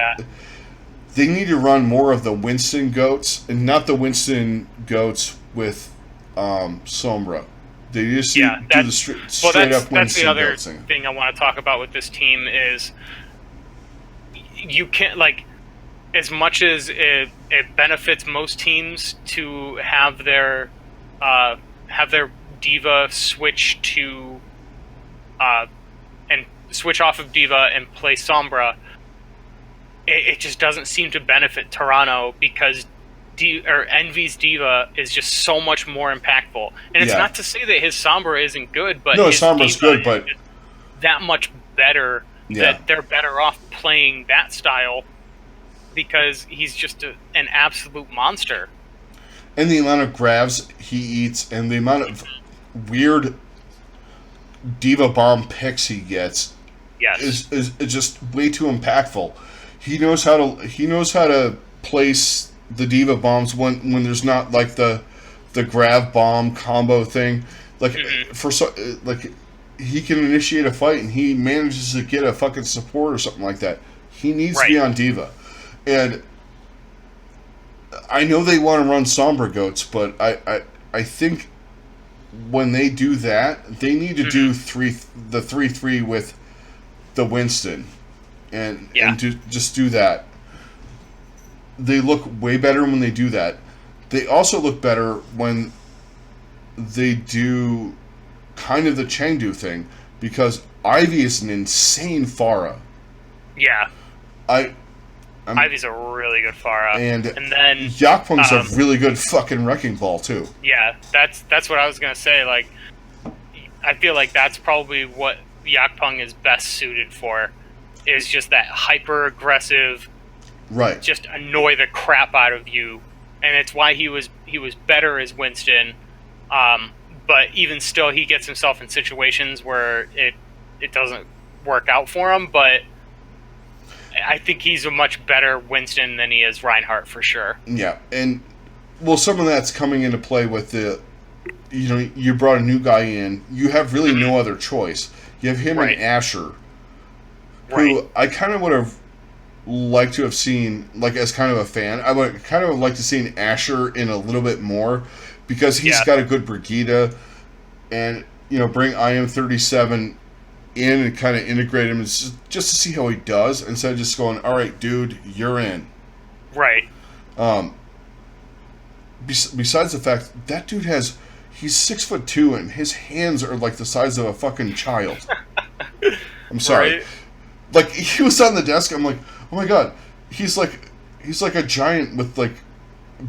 they need to run more of the Winston goats, and not the Winston goats with Sombra. They just do the straight up Winston goats.
That's the other thing I want to talk about with this team is you can't, like, as much as it benefits most teams to have their diva switch to and switch off of diva and play Sombra, it just doesn't seem to benefit Toronto because Envy's diva is just so much more impactful. And it's not to say that his Sombra isn't good, but
his Sombra's good, but
that much better. That they're better off playing that style because he's just an absolute monster.
And the amount of grabs he eats and the amount of weird diva bomb picks he gets is just way too impactful. He knows how to place the diva bombs when there's not like the grab bomb combo thing. Like he can initiate a fight and he manages to get a fucking support or something like that. He needs to be on diva. And I know they want to run Sombra goats, but I think when they do that, they need to do the 3-3 with the Winston, and just do that. They look way better when they do that. They also look better when they do kind of the Chengdu thing, because Ivy is an insane Pharah.
Yeah. Ivy's a really good Pharah.
And
then
Yakpung's a really good fucking Wrecking Ball, too.
Yeah, that's what I was going to say. Like, I feel like that's probably what Yakpung is best suited for, is just that hyper-aggressive, just annoy the crap out of you. And it's why he was better as Winston. But even still, he gets himself in situations where it doesn't work out for him, but I think he's a much better Winston than he is Reinhardt for sure.
Yeah, and some of that's coming into play with the, you brought a new guy in. You have really no other choice. You have him and Asher, who I kind of would have liked to have seen, like, as kind of a fan. I would kind of have liked to see Asher in a little bit more, because he's got a good Brigida, and bring IM37 in and kind of integrate him just to see how he does, instead of just going, all right, dude, you're in.
Right.
Besides the fact that dude he's 6'2" and his hands are like the size of a fucking child. I'm sorry. Right. Like, he was on the desk, I'm like, oh my god, he's like a giant with like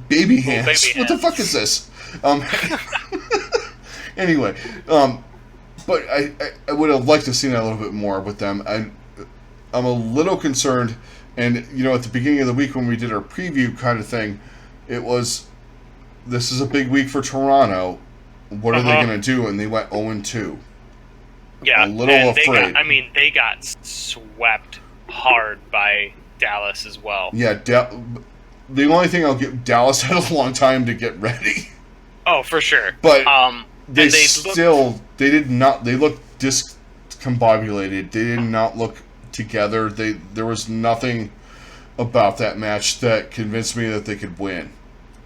baby hands. What the fuck is this? Anyway, but I would have liked to have seen that a little bit more with them. I'm a little concerned, and at the beginning of the week when we did our preview kind of thing, it was, this is a big week for Toronto. What are they going to do? And they went 0-2.
Yeah,
a little afraid.
They got swept hard by Dallas as well.
Yeah, the only thing I'll give, Dallas had a long time to get ready.
Oh, for sure.
But they looked discombobulated. They did not look together. There was nothing about that match that convinced me that they could win.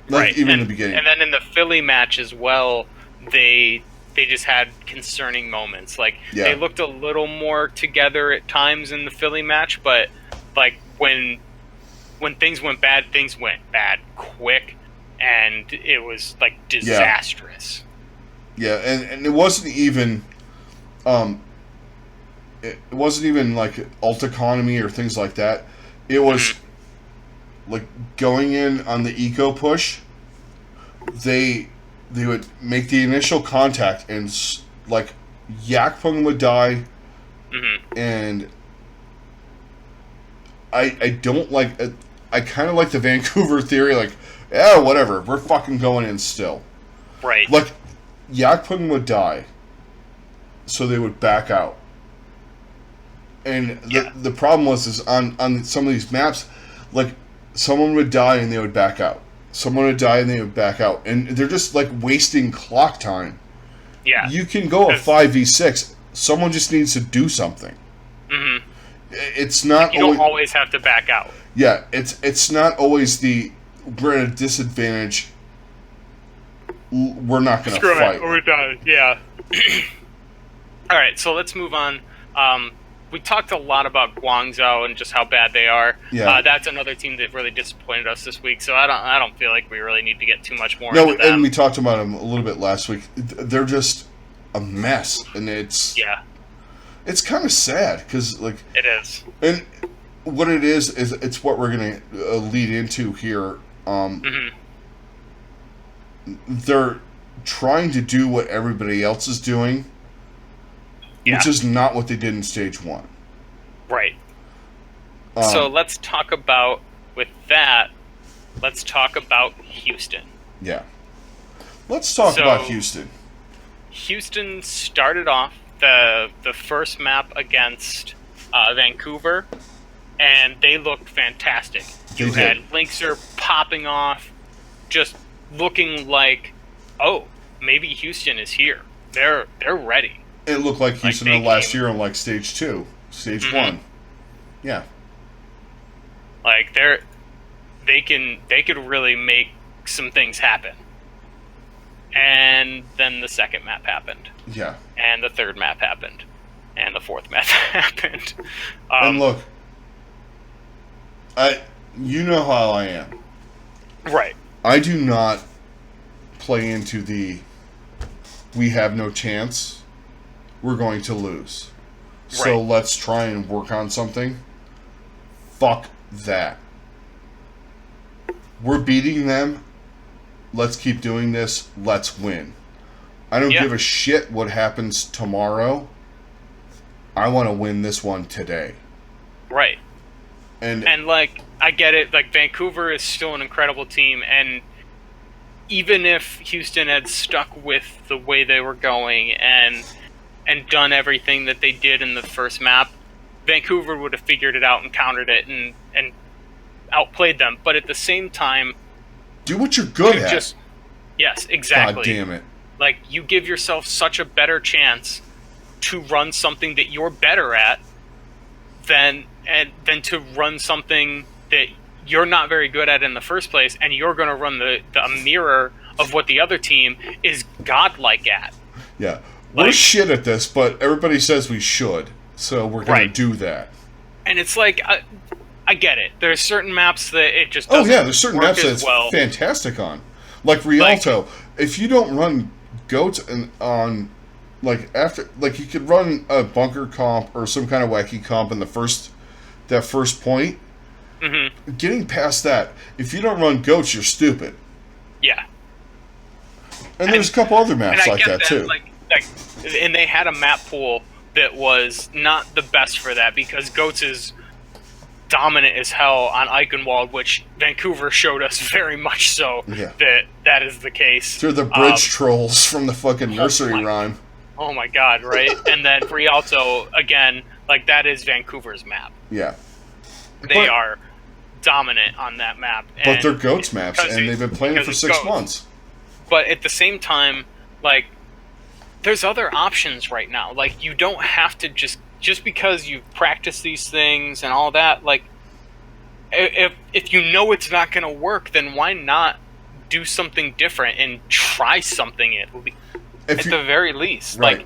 Even in the beginning.
And then in the Philly match as well, they just had concerning moments. They looked a little more together at times in the Philly match, but when things went bad quick, and it was disastrous.
Yeah, and it wasn't even like alt economy or things like that. It was like going in on the eco push. They would make the initial contact, and like Yakpung would die, and I don't like. I kind of like the Vancouver theory, like, whatever, we're fucking going in still.
Right.
Like, Yakpung would die, so they would back out. And the problem is on some of these maps, like, someone would die and they would back out. Someone would die and they would back out. And they're just, like, wasting clock time.
Yeah.
You can go a 5v6. Someone just needs to do something.
Mm-hmm.
It's not...
You don't always have to back out.
Yeah, it's not always we're at a disadvantage, we're not going to fight.
Screw it, we're done, yeah. Alright, so let's move on. We talked a lot about Guangzhou and just how bad they are.
Yeah.
That's another team that really disappointed us this week, so I don't feel like we really need to get too much more into them.
And we talked about them a little bit last week. They're just a mess, and it's kind of sad, because, like...
It is.
And what it is it's what we're going to lead into here. They're trying to do what everybody else is doing, which is not what they did in Stage 1.
Right. So let's talk about, let's talk about Houston.
Yeah. Let's talk about Houston.
Houston started off the first map against Vancouver, and they looked fantastic. You had Linkser popping off, just looking like, oh, maybe Houston is here. They're ready.
It looked like Houston last year on, like, Stage 2, Stage 1. Yeah.
Like, they could really make some things happen. And then the second map happened.
Yeah.
And the third map happened. And the fourth map happened.
And look, you know how I am.
Right.
I do not play into we have no chance, we're going to lose. So let's try and work on something. Fuck that. We're beating them. Let's keep doing this. Let's win. I don't give a shit what happens tomorrow. I want to win this one today.
Right.
And
like, I get it. Like, Vancouver is still an incredible team, and even if Houston had stuck with the way they were going and done everything that they did in the first map, Vancouver would have figured it out and countered it and outplayed them. But at the same time,
do what you're good at.
Yes, exactly.
God damn it.
Like, you give yourself such a better chance to run something that you're better at than to run something that you're not very good at in the first place, and you're going to run the mirror of what the other team is godlike at.
Yeah. We're shit at this, but everybody says we should, so we're going to do that.
And it's like, I get it. There's certain maps that it just doesn't
there's certain maps that it's fantastic on. Like Rialto. If you don't run goats on, like, after, like, you could run a bunker comp or some kind of wacky comp in that first point. Mm-hmm. Getting past that, if you don't run goats, you're stupid.
Yeah.
And there's a couple other maps like that too.
And they had a map pool that was not the best for that, because goats is dominant as hell on Eichenwald, which Vancouver showed us very much so that is the case.
They're the bridge trolls from the fucking nursery rhyme.
Oh my god, right? And then Rialto, again, like, that is Vancouver's map.
Yeah.
They are dominant on that map.
But they're goats maps, and they've been playing it for 6 months.
But at the same time, like, there's other options right now. Like, you don't have to just because you've practiced these things and all that, like, if you know it's not going to work, then why not do something different and try something at the very least?
Right.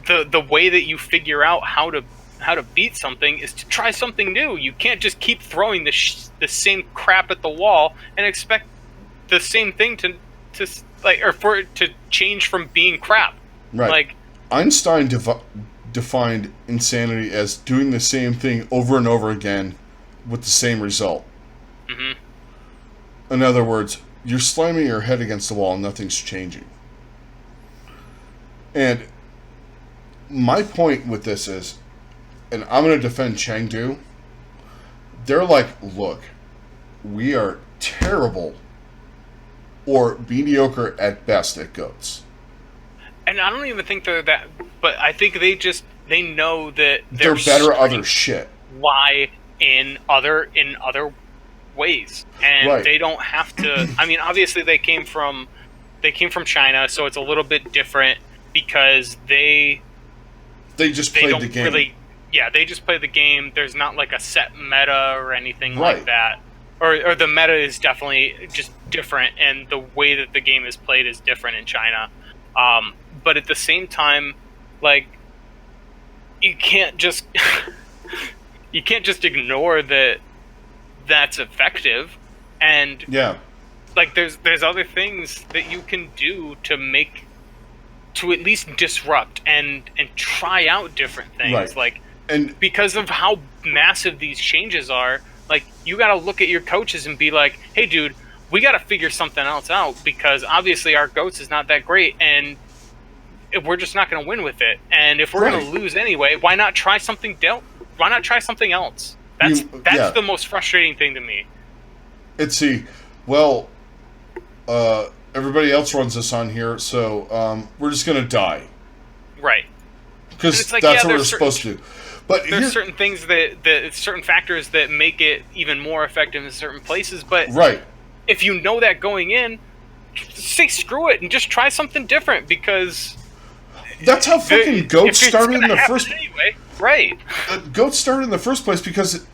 Like, the way that you figure out how to beat something is to try something new. You can't just keep throwing the same crap at the wall and expect the same thing to for it to change from being crap.
Right.
Like,
Einstein defined insanity as doing the same thing over and over again with the same result. Mm-hmm. In other words, you're slamming your head against the wall and nothing's changing. And my point with this is, and I'm going to defend Chengdu, they're like, look, we are terrible or mediocre at best at goats.
And I don't even think they're that, but I think They know that
they're better at other shit.
Lie in other ways, and they don't have to. I mean, obviously they came from China, so it's a little bit different because they
just played the game.
They just play the game. There's not like a set meta or anything like that. Or the meta is definitely just different, and the way that the game is played is different in China. But at the same time, like, you can't just ignore that that's effective, and like there's other things that you can do to at least disrupt and try out different things, like, and because of how massive these changes are, like, you got to look at your coaches and be like, hey dude, we got to figure something else out, because obviously our GOATS is not that great, and we're just not going to win with it. And if we're going to lose anyway, why not try something else? That's the most frustrating thing to me.
Everybody else runs this on here, so we're just going to die.
Right.
Because like, that's what we're supposed to do. But
there's certain things certain factors that make it even more effective in certain places. But if you know that going in, say screw it and just try something different, because
that's how fucking GOATs started in the first.
Anyway, right?
GOATs started in the first place because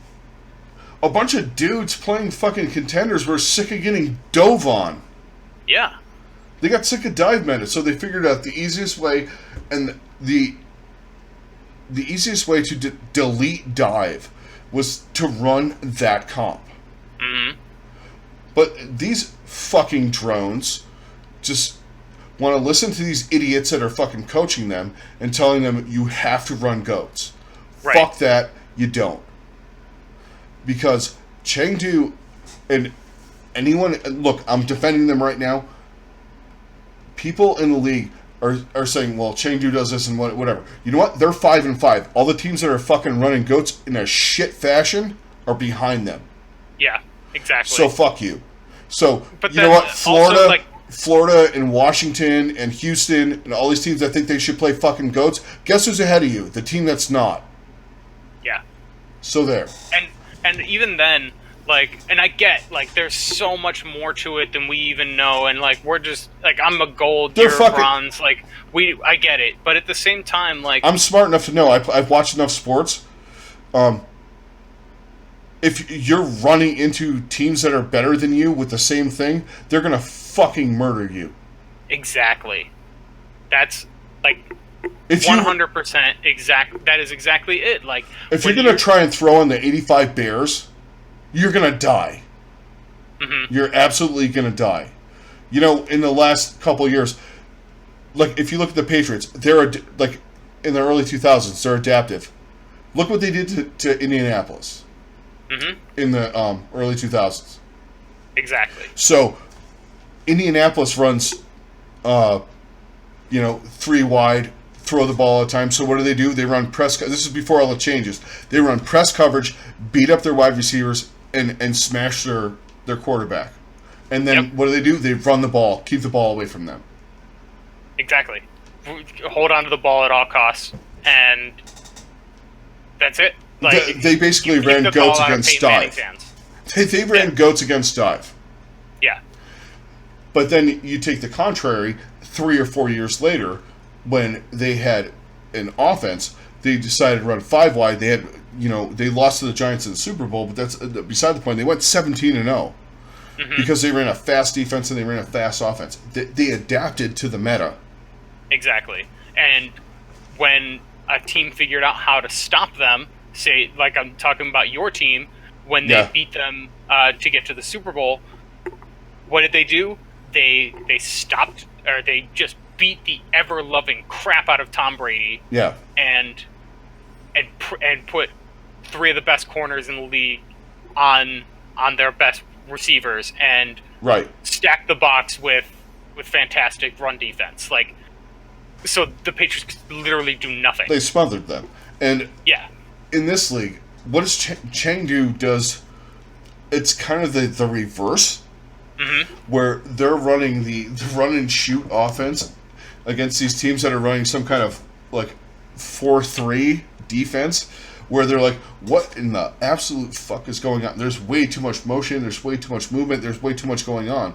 a bunch of dudes playing fucking contenders were sick of getting dove on.
Yeah.
They got sick of dive meta, so they figured out the easiest way, and the easiest way to delete dive was to run that comp.
Mm-hmm.
But these fucking drones just want to listen to these idiots that are fucking coaching them and telling them you have to run GOATs. Right. Fuck that, you don't. Because Chengdu and anyone... Look, I'm defending them right now. People in the league are saying, well, Chengdu does this and whatever. You know what? They're 5-5. All the teams that are fucking running GOATs in a shit fashion are behind them.
Yeah, exactly.
So fuck you. So, you know what? Florida and Washington and Houston and all these teams that think they should play fucking GOATs, guess who's ahead of you? The team that's not.
Yeah.
So there.
And even then, like, and I get, like, there's so much more to it than we even know, and, like, we're just, like, I'm a gold, you're a bronze, like, I get it, but at the same time, like...
I'm smart enough to know, I've watched enough sports, if you're running into teams that are better than you with the same thing, they're gonna fucking murder you.
Exactly. That's, like... 100% exact. That is exactly it. Like,
if you're gonna try and throw in the 85 Bears, you're gonna die.
Mm-hmm.
You're absolutely gonna die. You know, in the last couple of years, like, if you look at the Patriots, they're like in the early 2000s, they're adaptive. Look what they did to Indianapolis in the early 2000s.
Exactly.
So, Indianapolis runs, 3 wide. Throw the ball all the time. So what do? They run press. This is before all the changes. They run press coverage, beat up their wide receivers, and smash their quarterback. And then what do? They run the ball, keep the ball away from them.
Exactly. Hold on to the ball at all costs, and that's it. Like,
they basically ran GOATs against dive. They ran GOATs against dive.
Yeah.
But then you take the contrary. 3 or 4 years later, when they had an offense, they decided to run 5 wide. They had, they lost to the Giants in the Super Bowl, but that's beside the point. They went 17-0 because they ran a fast defense and they ran a fast offense. They adapted to the meta.
Exactly. And when a team figured out how to stop them, say, like I'm talking about your team, when they beat them to get to the Super Bowl, what did they do? They stopped, or they just beat the ever-loving crap out of Tom Brady.
Yeah.
And put 3 of the best corners in the league on their best receivers, and stack the box with fantastic run defense. Like, so the Patriots literally do nothing.
They smothered them. And in this league, what does Chengdu does? It's kind of the reverse. Where they're running the run and shoot offense against these teams that are running some kind of, like, 4-3 defense where they're like, what in the absolute fuck is going on? There's way too much motion, there's way too much movement, there's way too much going on.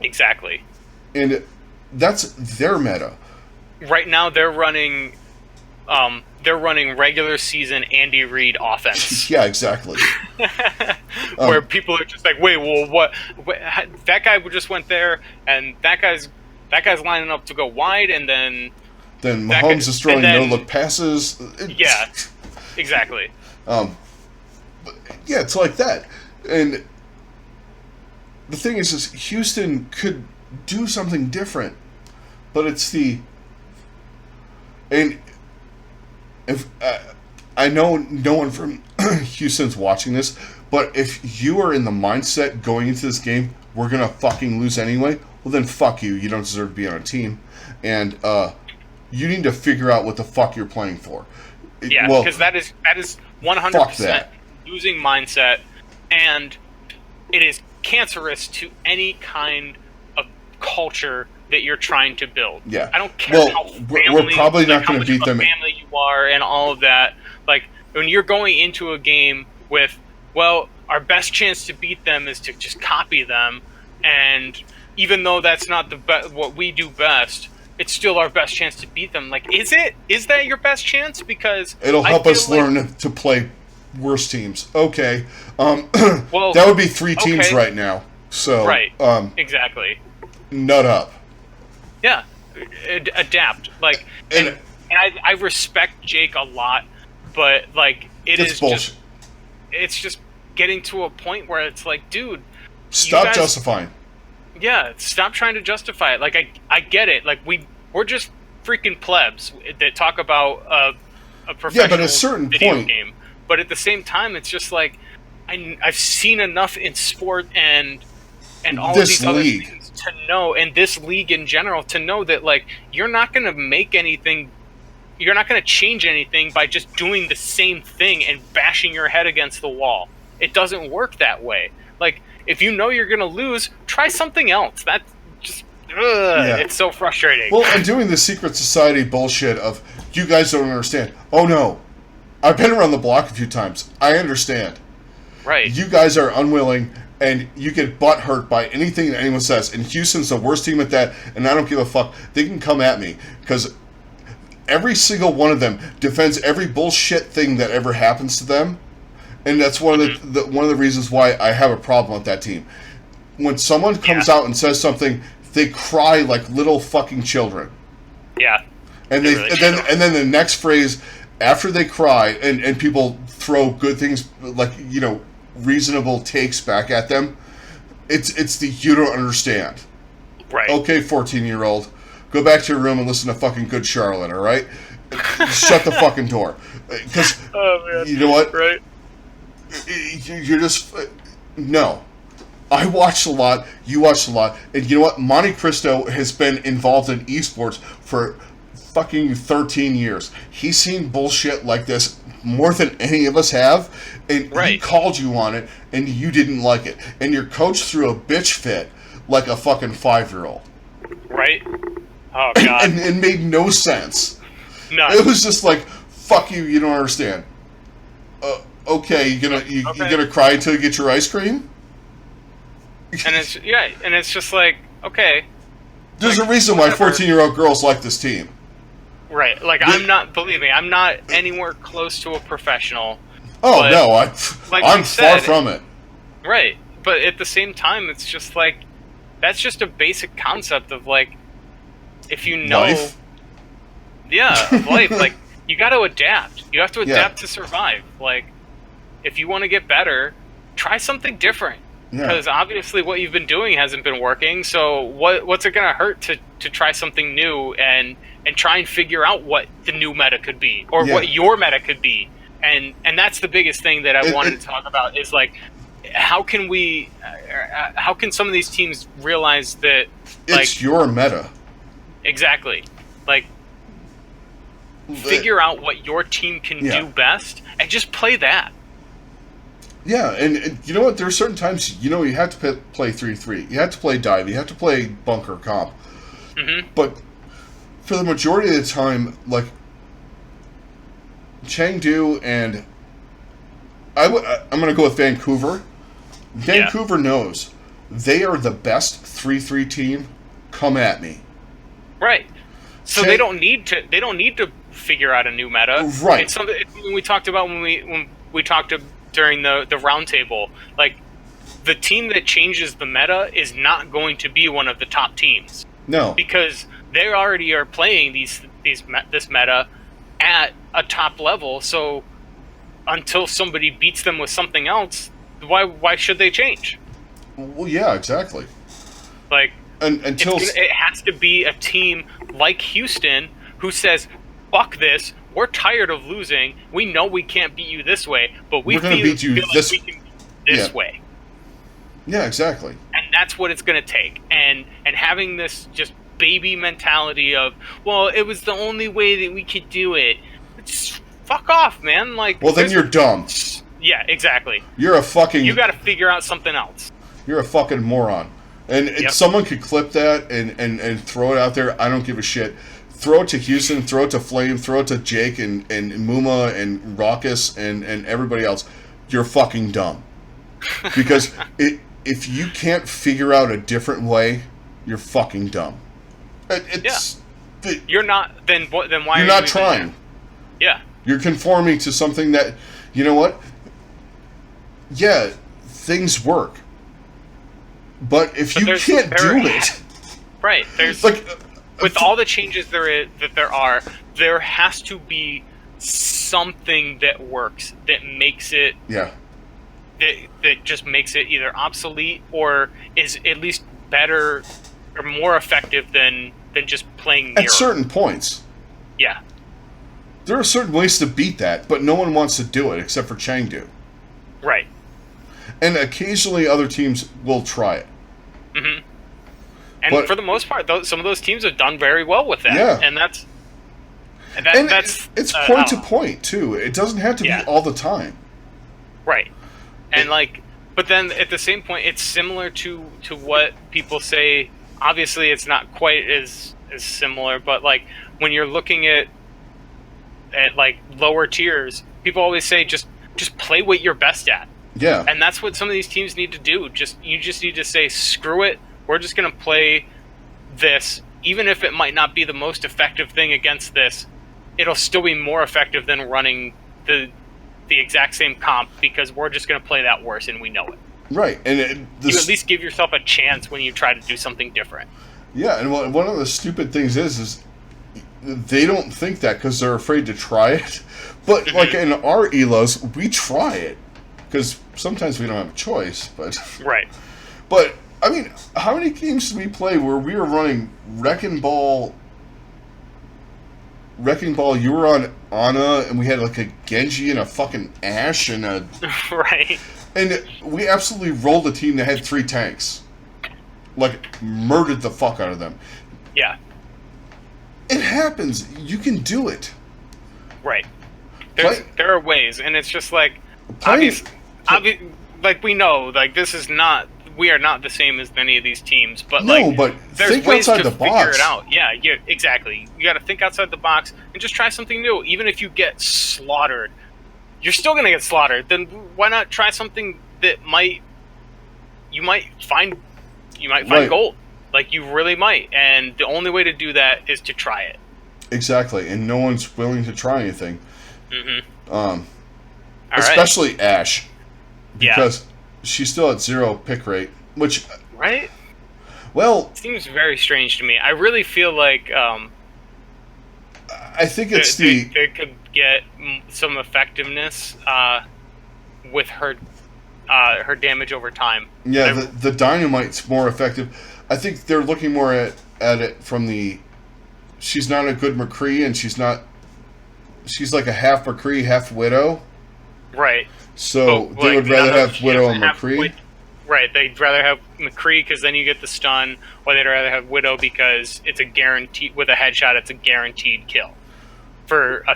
Exactly.
And that's their meta.
Right now they're running regular season Andy Reid offense.
Yeah, exactly.
Where people are just like, wait, well, what? That guy just went there, and that guy's lining up to go wide, and then
Mahomes is throwing no-look passes.
Yeah, exactly.
But yeah, it's like that. And the thing is Houston could do something different, but it's and if I know no one from Houston's watching this, but if you are in the mindset going into this game, we're gonna fucking lose anyway, well then fuck you. You don't deserve to be on a team, and you need to figure out what the fuck you're playing for.
Yeah, because that is 100% losing mindset, and it is cancerous to any kind of culture that you're trying to build.
Yeah.
I don't care how
we're probably not going to beat them.
Family you are and all of that. Like when you're going into a game with, well, our best chance to beat them is to just copy them, and even though that's not what we do best, it's still our best chance to beat them. Like, is it? Is that your best chance? Because
it'll help us learn to play worse teams. Okay. Well, that would be 3 teams right now. So
right. Exactly.
Nut up.
Yeah. Adapt. Like, and I respect Jake a lot, but like it's bullshit. It's just getting to a point where it's like, dude,
stop justifying.
Yeah, stop trying to justify it. Like, I get it. Like, we're just freaking plebs that talk about a professional
but at a certain
video game. But at the same time, it's just like I've seen enough in sport and all of these other things to know, and this league in general, to know that like you're not going to make anything. You're not going to change anything by just doing the same thing and bashing your head against the wall. It doesn't work that way. Like, if you know you're going to lose, try something else. That just, it's so frustrating.
Well, and doing the secret society bullshit of, you guys don't understand. Oh, no. I've been around the block a few times. I understand.
Right.
You guys are unwilling, and you get butt hurt by anything that anyone says. And Houston's the worst team at that, and I don't give a fuck. They can come at me, because every single one of them defends every bullshit thing that ever happens to them. And that's one of the reasons why I have a problem with that team. When someone comes out and says something, they cry like little fucking children.
Yeah.
And then the next phrase after they cry and people throw good things like, you know, reasonable takes back at them, it's the you don't understand.
Right.
Okay, 14-year-old, go back to your room and listen to fucking Good Charlotte, all right? Shut the fucking door. Because you know what?
Right.
You're just... No. I watched a lot, you watched a lot, and you know what? Monte Cristo has been involved in esports for fucking 13 years. He's seen bullshit like this more than any of us have, and he called you on it, and you didn't like it. And your coach threw a bitch fit like a fucking 5-year-old.
Right? Oh, God.
And it made no sense.
No.
It was just like, fuck you, you don't understand. Okay, you gonna cry until you get your ice cream?
And it's just like, okay.
There's a reason why 14-year-old girls like this team.
Right. Like, believe me, I'm not anywhere close to a professional.
Oh, no, I'm far from it.
Right. But at the same time, it's just like, that's just a basic concept of, like, if you know...
Life?
Yeah, of life. Like, you got to adapt. You have to adapt to survive. Like, if you want to get better, try something different. Because obviously what you've been doing hasn't been working, so what's it going to hurt to try something new and try and figure out what the new meta could be, or what your meta could be. And that's the biggest thing that I wanted to talk about is, like, how can some of these teams realize that, like,
it's your meta.
Exactly. Like, figure out what your team can do best and just play that.
Yeah, and you know what? There are certain times, you know, you have to play 3-3. You have to play dive. You have to play bunker comp.
Mm-hmm.
But for the majority of the time, like, Chengdu and I'm going to go with Vancouver. Vancouver knows they are the best 3-3 team. Come at me.
Right. So they don't need to figure out a new meta.
Right.
It's something we talked about when we talked during the roundtable. Like, the team that changes the meta is not going to be one of the top teams.
No.
Because they already are playing this meta at a top level. So until somebody beats them with something else, why should they change?
Well, yeah, exactly.
Like,
until
it has to be a team like Houston who says, "Fuck this. We're tired of losing. We know we can't beat you this way, but we're going to beat you this like we can this way."
Yeah, exactly.
And that's what it's going to take. And having this just baby mentality of, well, it was the only way that we could do it. Just fuck off, man. Like,
well, then you're dumb.
Yeah, exactly.
You're a fucking.
You got to figure out something else.
You're a fucking moron. And someone could clip that and throw it out there. I don't give a shit. Throw it to Houston, throw it to Flame, throw it to Jake and Muma and Raucus and everybody else. You're fucking dumb. Because if you can't figure out a different way, you're fucking dumb.
You're not. Then why?
You're not trying.
Yeah.
You're conforming to something that, you know what? Yeah, things work. But if you can't do it,
right? There's
like
with all the changes there are, there has to be something that works that makes it.
Yeah.
That just makes it either obsolete or is at least better or more effective than just playing mirror.
At certain points.
Yeah.
There are certain ways to beat that, but no one wants to do it except for Chengdu.
Right.
And occasionally other teams will try it.
Mm-hmm. And for the most part, some of those teams have done very well with that.
Yeah.
And that's
it's point to point, too. It doesn't have to be all the time.
Right. And but then at the same point, it's similar to what people say. Obviously, it's not quite as similar, but like when you're looking at like lower tiers, people always say just play what you're best at.
Yeah.
And that's what some of these teams need to do. You just need to say, screw it. We're just going to play this, even if it might not be the most effective thing against this. It'll still be more effective than running the exact same comp because we're just going to play that worse and we know it.
Right. And
you at least give yourself a chance when you try to do something different.
Yeah, and one of the stupid things is they don't think that because they're afraid to try it. But like in our elos, we try it because sometimes we don't have a choice. But
right.
But I mean, how many games did we play where we were running Wrecking Ball? You were on Ana, and we had like a Genji and a fucking Ashe and a
right.
And we absolutely rolled a team that had 3 tanks, like murdered the fuck out of them.
Yeah.
It happens. You can do it.
Right. There are ways, and it's just like obvious. Like we know, like this is not. We are not the same as many of these teams, but
but
there's
think
ways
outside
to
the box.
figure it out. Yeah, exactly. You got to think outside the box and just try something new. Even if you get slaughtered, you're still gonna get slaughtered. Then why not try something that you might find
right.
gold. Like you really might, and the only way to do that is to try it.
Exactly, and no one's willing to try anything.
Mm-hmm.
Especially right. Ashe, because
yeah.
she's still at 0 pick rate, which
right.
Well,
it seems very strange to me. I really feel like
I think it's
they could get some effectiveness with her damage over time.
Yeah, the Dynamite's more effective. I think they're looking more at it from the. She's not a good McCree, and she's like a half McCree, half Widow.
Right.
So they would rather have Widow and McCree.
Right, they'd rather have McCree because then you get the stun, or they'd rather have Widow because it's a guaranteed with a headshot. It's a guaranteed kill for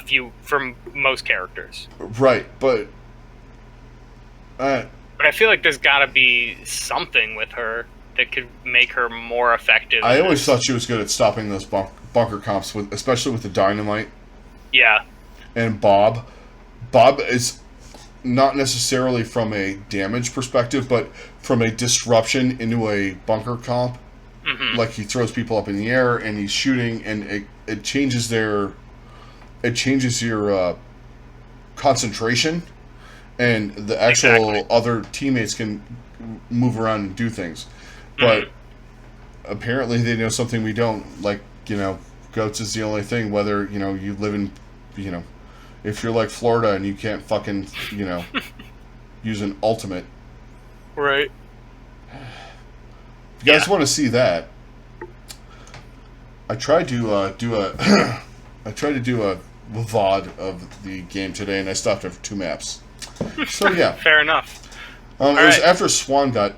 most characters.
Right, but
I feel like there's got to be something with her that could make her more effective.
I always thought she was good at stopping those bunker comps, especially with the Dynamite.
Yeah.
And Bob. Bob is not necessarily from a damage perspective, but from a disruption into a bunker comp.
Mm-hmm.
Like, he throws people up in the air and he's shooting, and it changes your concentration, and the actual other teammates can move around and do things. But apparently they know something we don't. Like, goats is the only thing, whether, you live in, if you're like Florida and you can't fucking, use an ultimate.
Right.
If you guys want to see that, I tried to do a VOD of the game today, and I stopped after 2 maps. So yeah.
Fair enough.
It was after Swan got,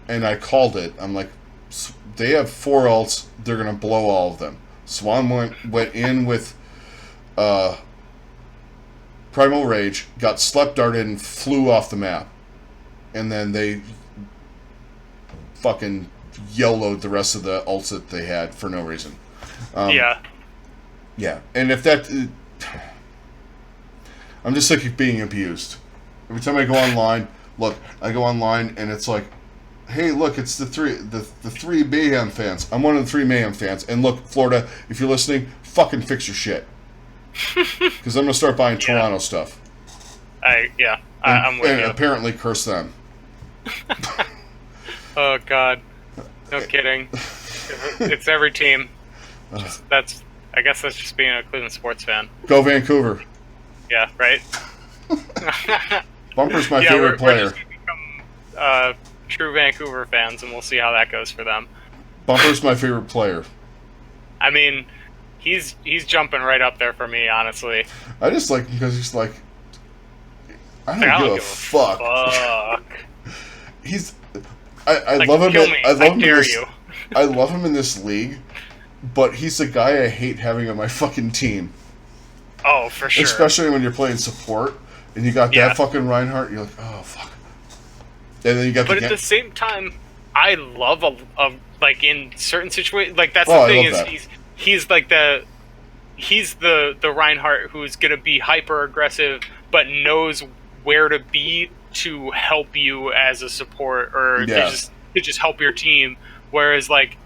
and I called it. I'm like, they have 4 ults. They're gonna blow all of them. Swan went in with Primal Rage, got slept darted, and flew off the map. And then they fucking YOLO'd the rest of the ults that they had for no reason.
Yeah.
Yeah, and if that... I'm just sick of being abused. Every time I go online, and it's like, hey, look, it's the three Mayhem fans. I'm one of the 3 Mayhem fans. And look, Florida, if you're listening, fucking fix your shit. Because I'm going to start buying Toronto stuff.
I'm with you.
And apparently curse them.
Oh, God. No kidding. It's every team. I guess that's just being a Cleveland sports fan.
Go Vancouver.
Yeah, right?
Bumper's my favorite player.
We're just going to become true Vancouver fans, and we'll see how that goes for them.
Bumper's my favorite player.
I mean, he's jumping right up there for me, honestly.
I just like him because he's like, I don't give a fuck. I love him. I love him in this league, but he's the guy I hate having on my fucking team.
Oh, for sure.
Especially when you're playing support and you got that fucking Reinhardt, you're like, oh fuck. And then you got.
But at the same time, I love like in certain situations, like that's the thing is he's like he's the Reinhardt who's gonna be hyper aggressive, but knows where to be to help you as a support or to just help your team. Whereas like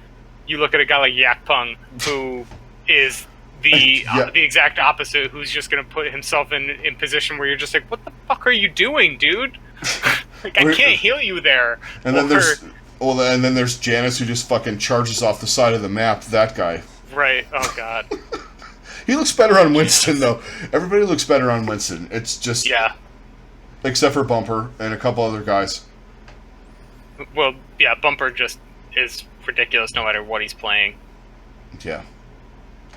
you look at a guy like Yakpung who is the exact opposite, who's just going to put himself in position where you're just like, what the fuck are you doing, dude? Like, I can't heal you there.
And then there's Janice, who just fucking charges off the side of the map. That guy.
Right. Oh God.
He looks better on Winston though. Everybody looks better on Winston. It's just except for Bumper and a couple other guys.
Well, yeah, Bumper just is ridiculous no matter what he's playing.
Yeah.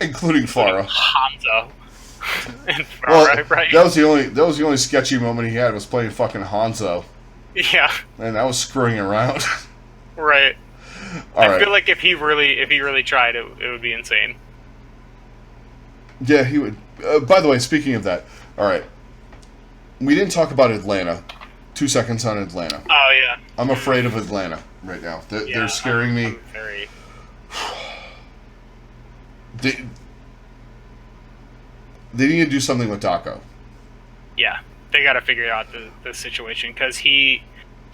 Including Farah.
Hanzo. And Farah, right?
That was the only sketchy moment he had, was playing fucking Hanzo.
Yeah.
And that was screwing around.
Right. I feel like if he really tried, it would be insane.
Yeah, he would. By the way, speaking of that, alright. We didn't talk about Atlanta. 2 seconds on Atlanta.
Oh, yeah.
I'm afraid of Atlanta right now. They're scaring me.
I'm very...
They need to do something with Daco.
Yeah, they got to figure out the situation, because he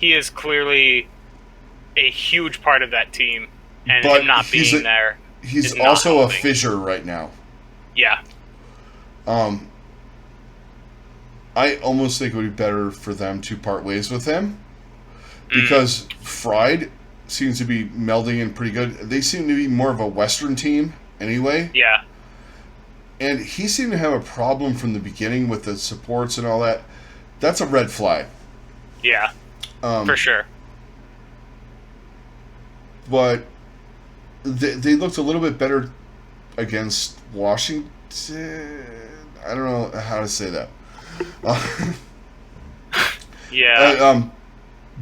is clearly a huge part of that team, and him not being there.
He's also a fissure right now.
Yeah.
I almost think it would be better for them to part ways with him, because Fried seems to be melding in pretty good. They seem to be more of a Western team anyway.
Yeah.
And he seemed to have a problem from the beginning with the supports and all that. That's a red flag.
Yeah. For sure.
But they looked a little bit better against Washington. I don't know how to say that.
Yeah.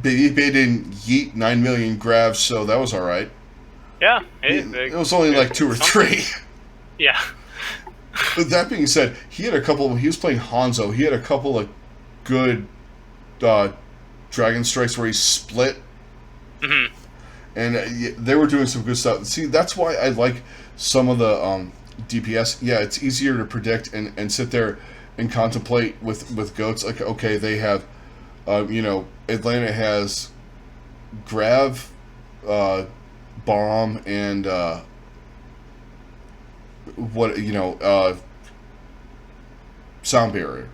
They didn't yeet 9 million grabs, so that was all right.
Yeah.
It was only like 2 or 3.
Yeah.
But that being said, he was playing Hanzo. He had a couple of good Dragon Strikes where he split. Mm-hmm. And they were doing some good stuff. See, that's why I like some of the DPS, yeah, it's easier to predict and sit there and contemplate with goats. Like, okay, they have, Atlanta has Grav, Bomb, and Sound Barrier.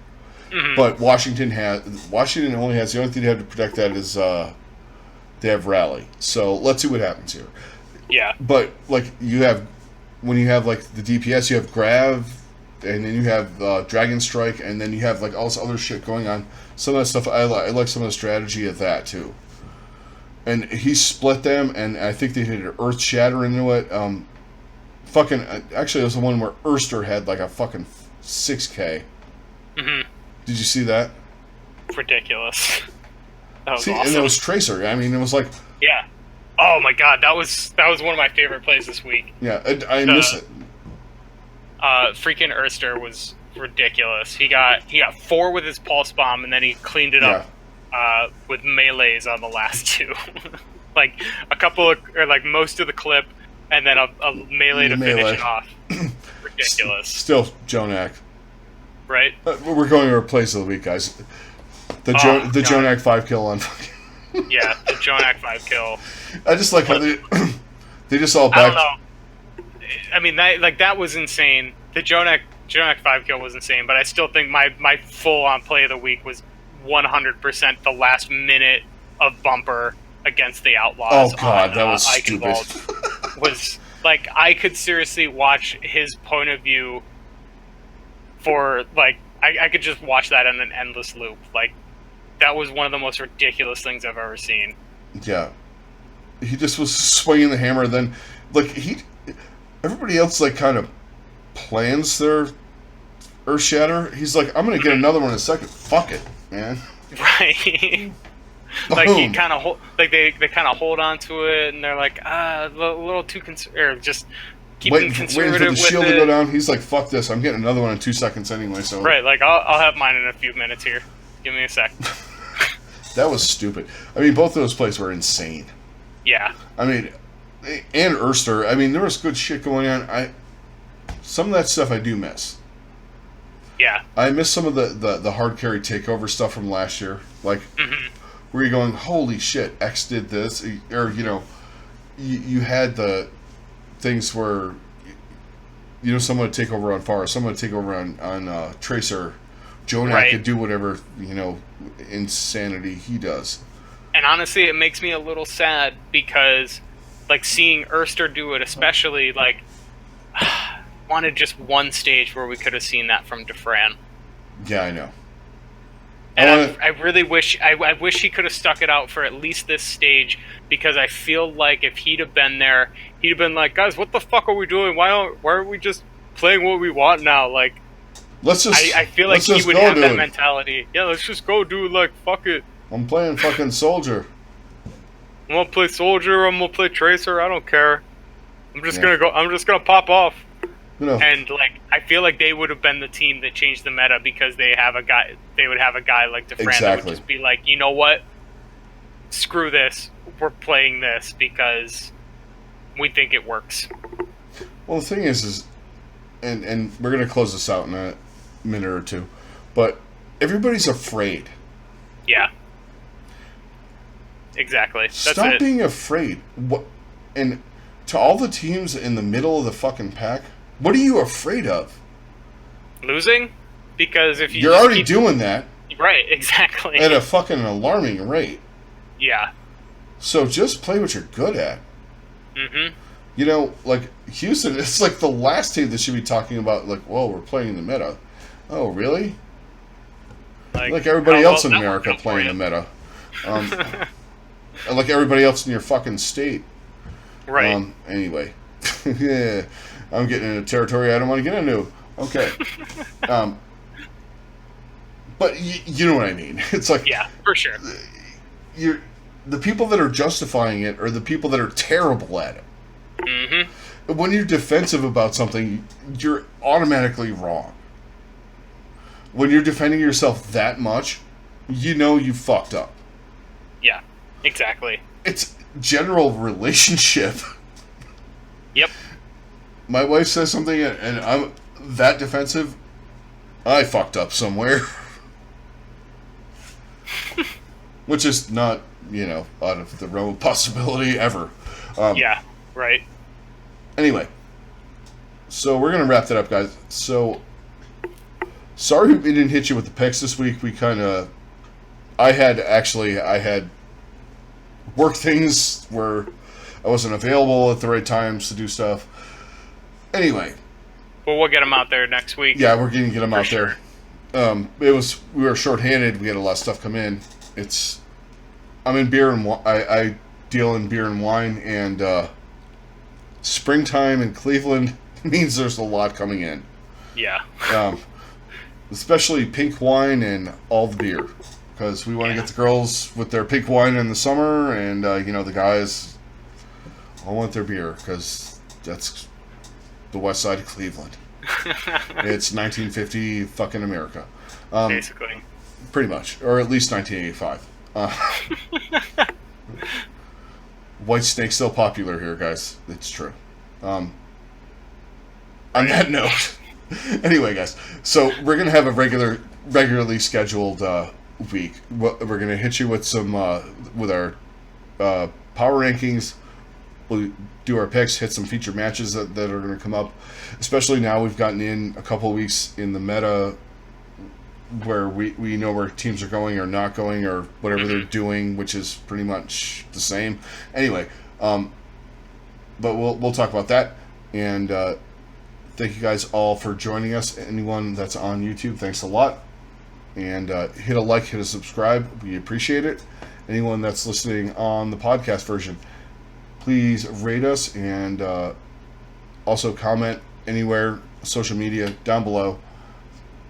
Mm-hmm.
But Washington only has, the only thing they have to protect that is they have Rally. So let's see what happens here.
Yeah.
But like when you have like the DPS, you have Grav, and then you have Dragon Strike, and then you have like all this other shit going on. Some of that stuff, I like some of the strategy of that too. And he split them, and I think they did an Earth Shatter into it. Actually, it was the one where Erster had like a fucking 6K.
Mm-hmm.
Did you see that?
Ridiculous. That was awesome.
And it was Tracer. I mean, it was like...
Yeah. Oh my god, that was one of my favorite plays this week.
Yeah, I miss it.
Freaking Erster was ridiculous. He got 4 with his Pulse Bomb, and then he cleaned it up with melees on the last 2. Like, most of the clip, and then a melee to finish it off. Ridiculous.
Still, Jonak.
Right?
We're going to our place of the week, guys. The Jonak 5-kill on fucking...
Yeah, the Jonak 5-kill.
I just like how they just all
back... I don't know. I mean, that was insane. The Jonak 5-kill was insane, but I still think my full-on play of the week was 100% the last minute of Bumper against the Outlaws.
Oh, God, that was stupid.
Was, like, I could seriously watch his point of view for, like, I could just watch that in an endless loop. Like, that was one of the most ridiculous things I've ever seen.
Yeah. He just was swinging the hammer, then, like, everybody else, like, kind of plans their Earth Shatter. He's like, I'm going to get another one in a second. Fuck it, man.
Right. Like, he kind of they kind of hold on to it, and they're like, a little too or just keeping conservative
waiting for the shield to go down. He's like, fuck this, I'm getting another one in 2 seconds anyway. So
right, like I'll have mine in a few minutes here. Give me a sec.
That was stupid. I mean, both of those plays were insane.
Yeah.
I mean, and Erster. I mean, there was good shit going on. Some of that stuff I do miss.
Yeah.
I miss some of the hard carry takeover stuff from last year. Like, where you're going, holy shit, X did this. Or, you had the things where, someone would take over on Far, someone would take over on Tracer. Jonak could do whatever, insanity he does.
And honestly, it makes me a little sad because, like, seeing Erster do it, especially, like, wanted just one stage where we could have seen that from Defran.
Yeah, I know.
And I really wish I wish he could have stuck it out for at least this stage, because I feel like if he'd have been there, he'd have been like, guys, what the fuck are we doing? Why aren't we just playing what we want now? Like, I feel like he would have that mentality. Yeah, let's just go do it. Like, fuck it.
I'm playing fucking Soldier.
I'm gonna play Soldier. I'm gonna play Tracer. I don't care. I'm just gonna go. I'm just gonna pop off. And like, I feel like they would have been the team that changed the meta, because they have a guy. They would have a guy like Defran that would just be like, you know what? Screw this. We're playing this because we think it works.
Well, the thing is, and we're gonna close this out in a minute or two, but everybody's afraid.
Yeah. Exactly.
Stop being afraid. What? And to all the teams in the middle of the fucking pack, what are you afraid of?
Losing? Because if
you're already doing that.
Right, exactly.
At a fucking alarming rate.
Yeah.
So just play what you're good at.
Mm-hmm.
Like Houston, it's like the last team that should be talking about, like, whoa, we're playing the meta. Oh, really? Like everybody else in America playing the meta. Like everybody else in your fucking state.
Right.
Anyway. Yeah. I'm getting into territory I don't want to get into. Okay. But you know what I mean. It's like...
Yeah, for sure.
The people that are justifying it are the people that are terrible at it.
Mm-hmm.
When you're defensive about something, you're automatically wrong. When you're defending yourself that much, you fucked up.
Yeah, exactly.
It's general relationship.
Yep.
my wife says something and I'm that defensive, I fucked up somewhere. Which is not, out of the realm of possibility ever.
Yeah, right.
Anyway, so we're going to wrap that up, guys. So, sorry we didn't hit you with the picks this week. I had work things where I wasn't available at the right times to do stuff. Anyway.
Well, we'll get them out there next week.
Yeah, we're going to get them out there. We were shorthanded. We had a lot of stuff come in. I'm in beer and I deal in beer and wine, and springtime in Cleveland means there's a lot coming in.
Yeah.
Especially pink wine and all the beer, because we want to get the girls with their pink wine in the summer, and the guys all want their beer because that's the west side of Cleveland. It's 1950 fucking America.
Basically.
Pretty much. Or at least 1985. White snake's still popular here, guys. It's true. On that note, anyway, guys, so we're going to have a regularly scheduled week. We're going to hit you with some, with our power rankings. We'll do our picks, hit some featured matches that are going to come up. Especially now we've gotten in a couple of weeks in the meta where we know where teams are going or not going or whatever they're doing, which is pretty much the same. Anyway, but we'll talk about that. And thank you guys all for joining us. Anyone that's on YouTube, thanks a lot. And hit a like, hit a subscribe. We appreciate it. Anyone that's listening on the podcast version, please rate us and also comment anywhere, social media, down below.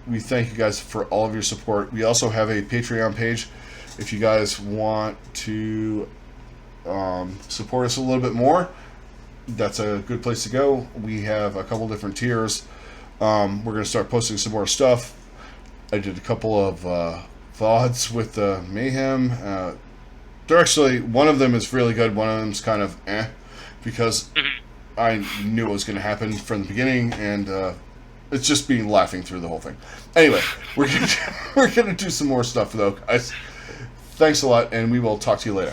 We thank you guys for all of your support. We also have a Patreon page. If you guys want to support us a little bit more, that's a good place to go. We have a couple different tiers. We're going to start posting some more stuff. I did a couple of VODs with Mayhem. They're actually, one of them is really good. One of them's kind of because I knew it was going to happen from the beginning, and it's just been laughing through the whole thing. Anyway, we're gonna do some more stuff though, guys. Thanks a lot, and we will talk to you later.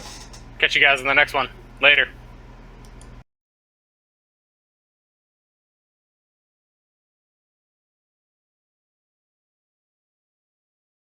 Catch you guys in the next one. Later.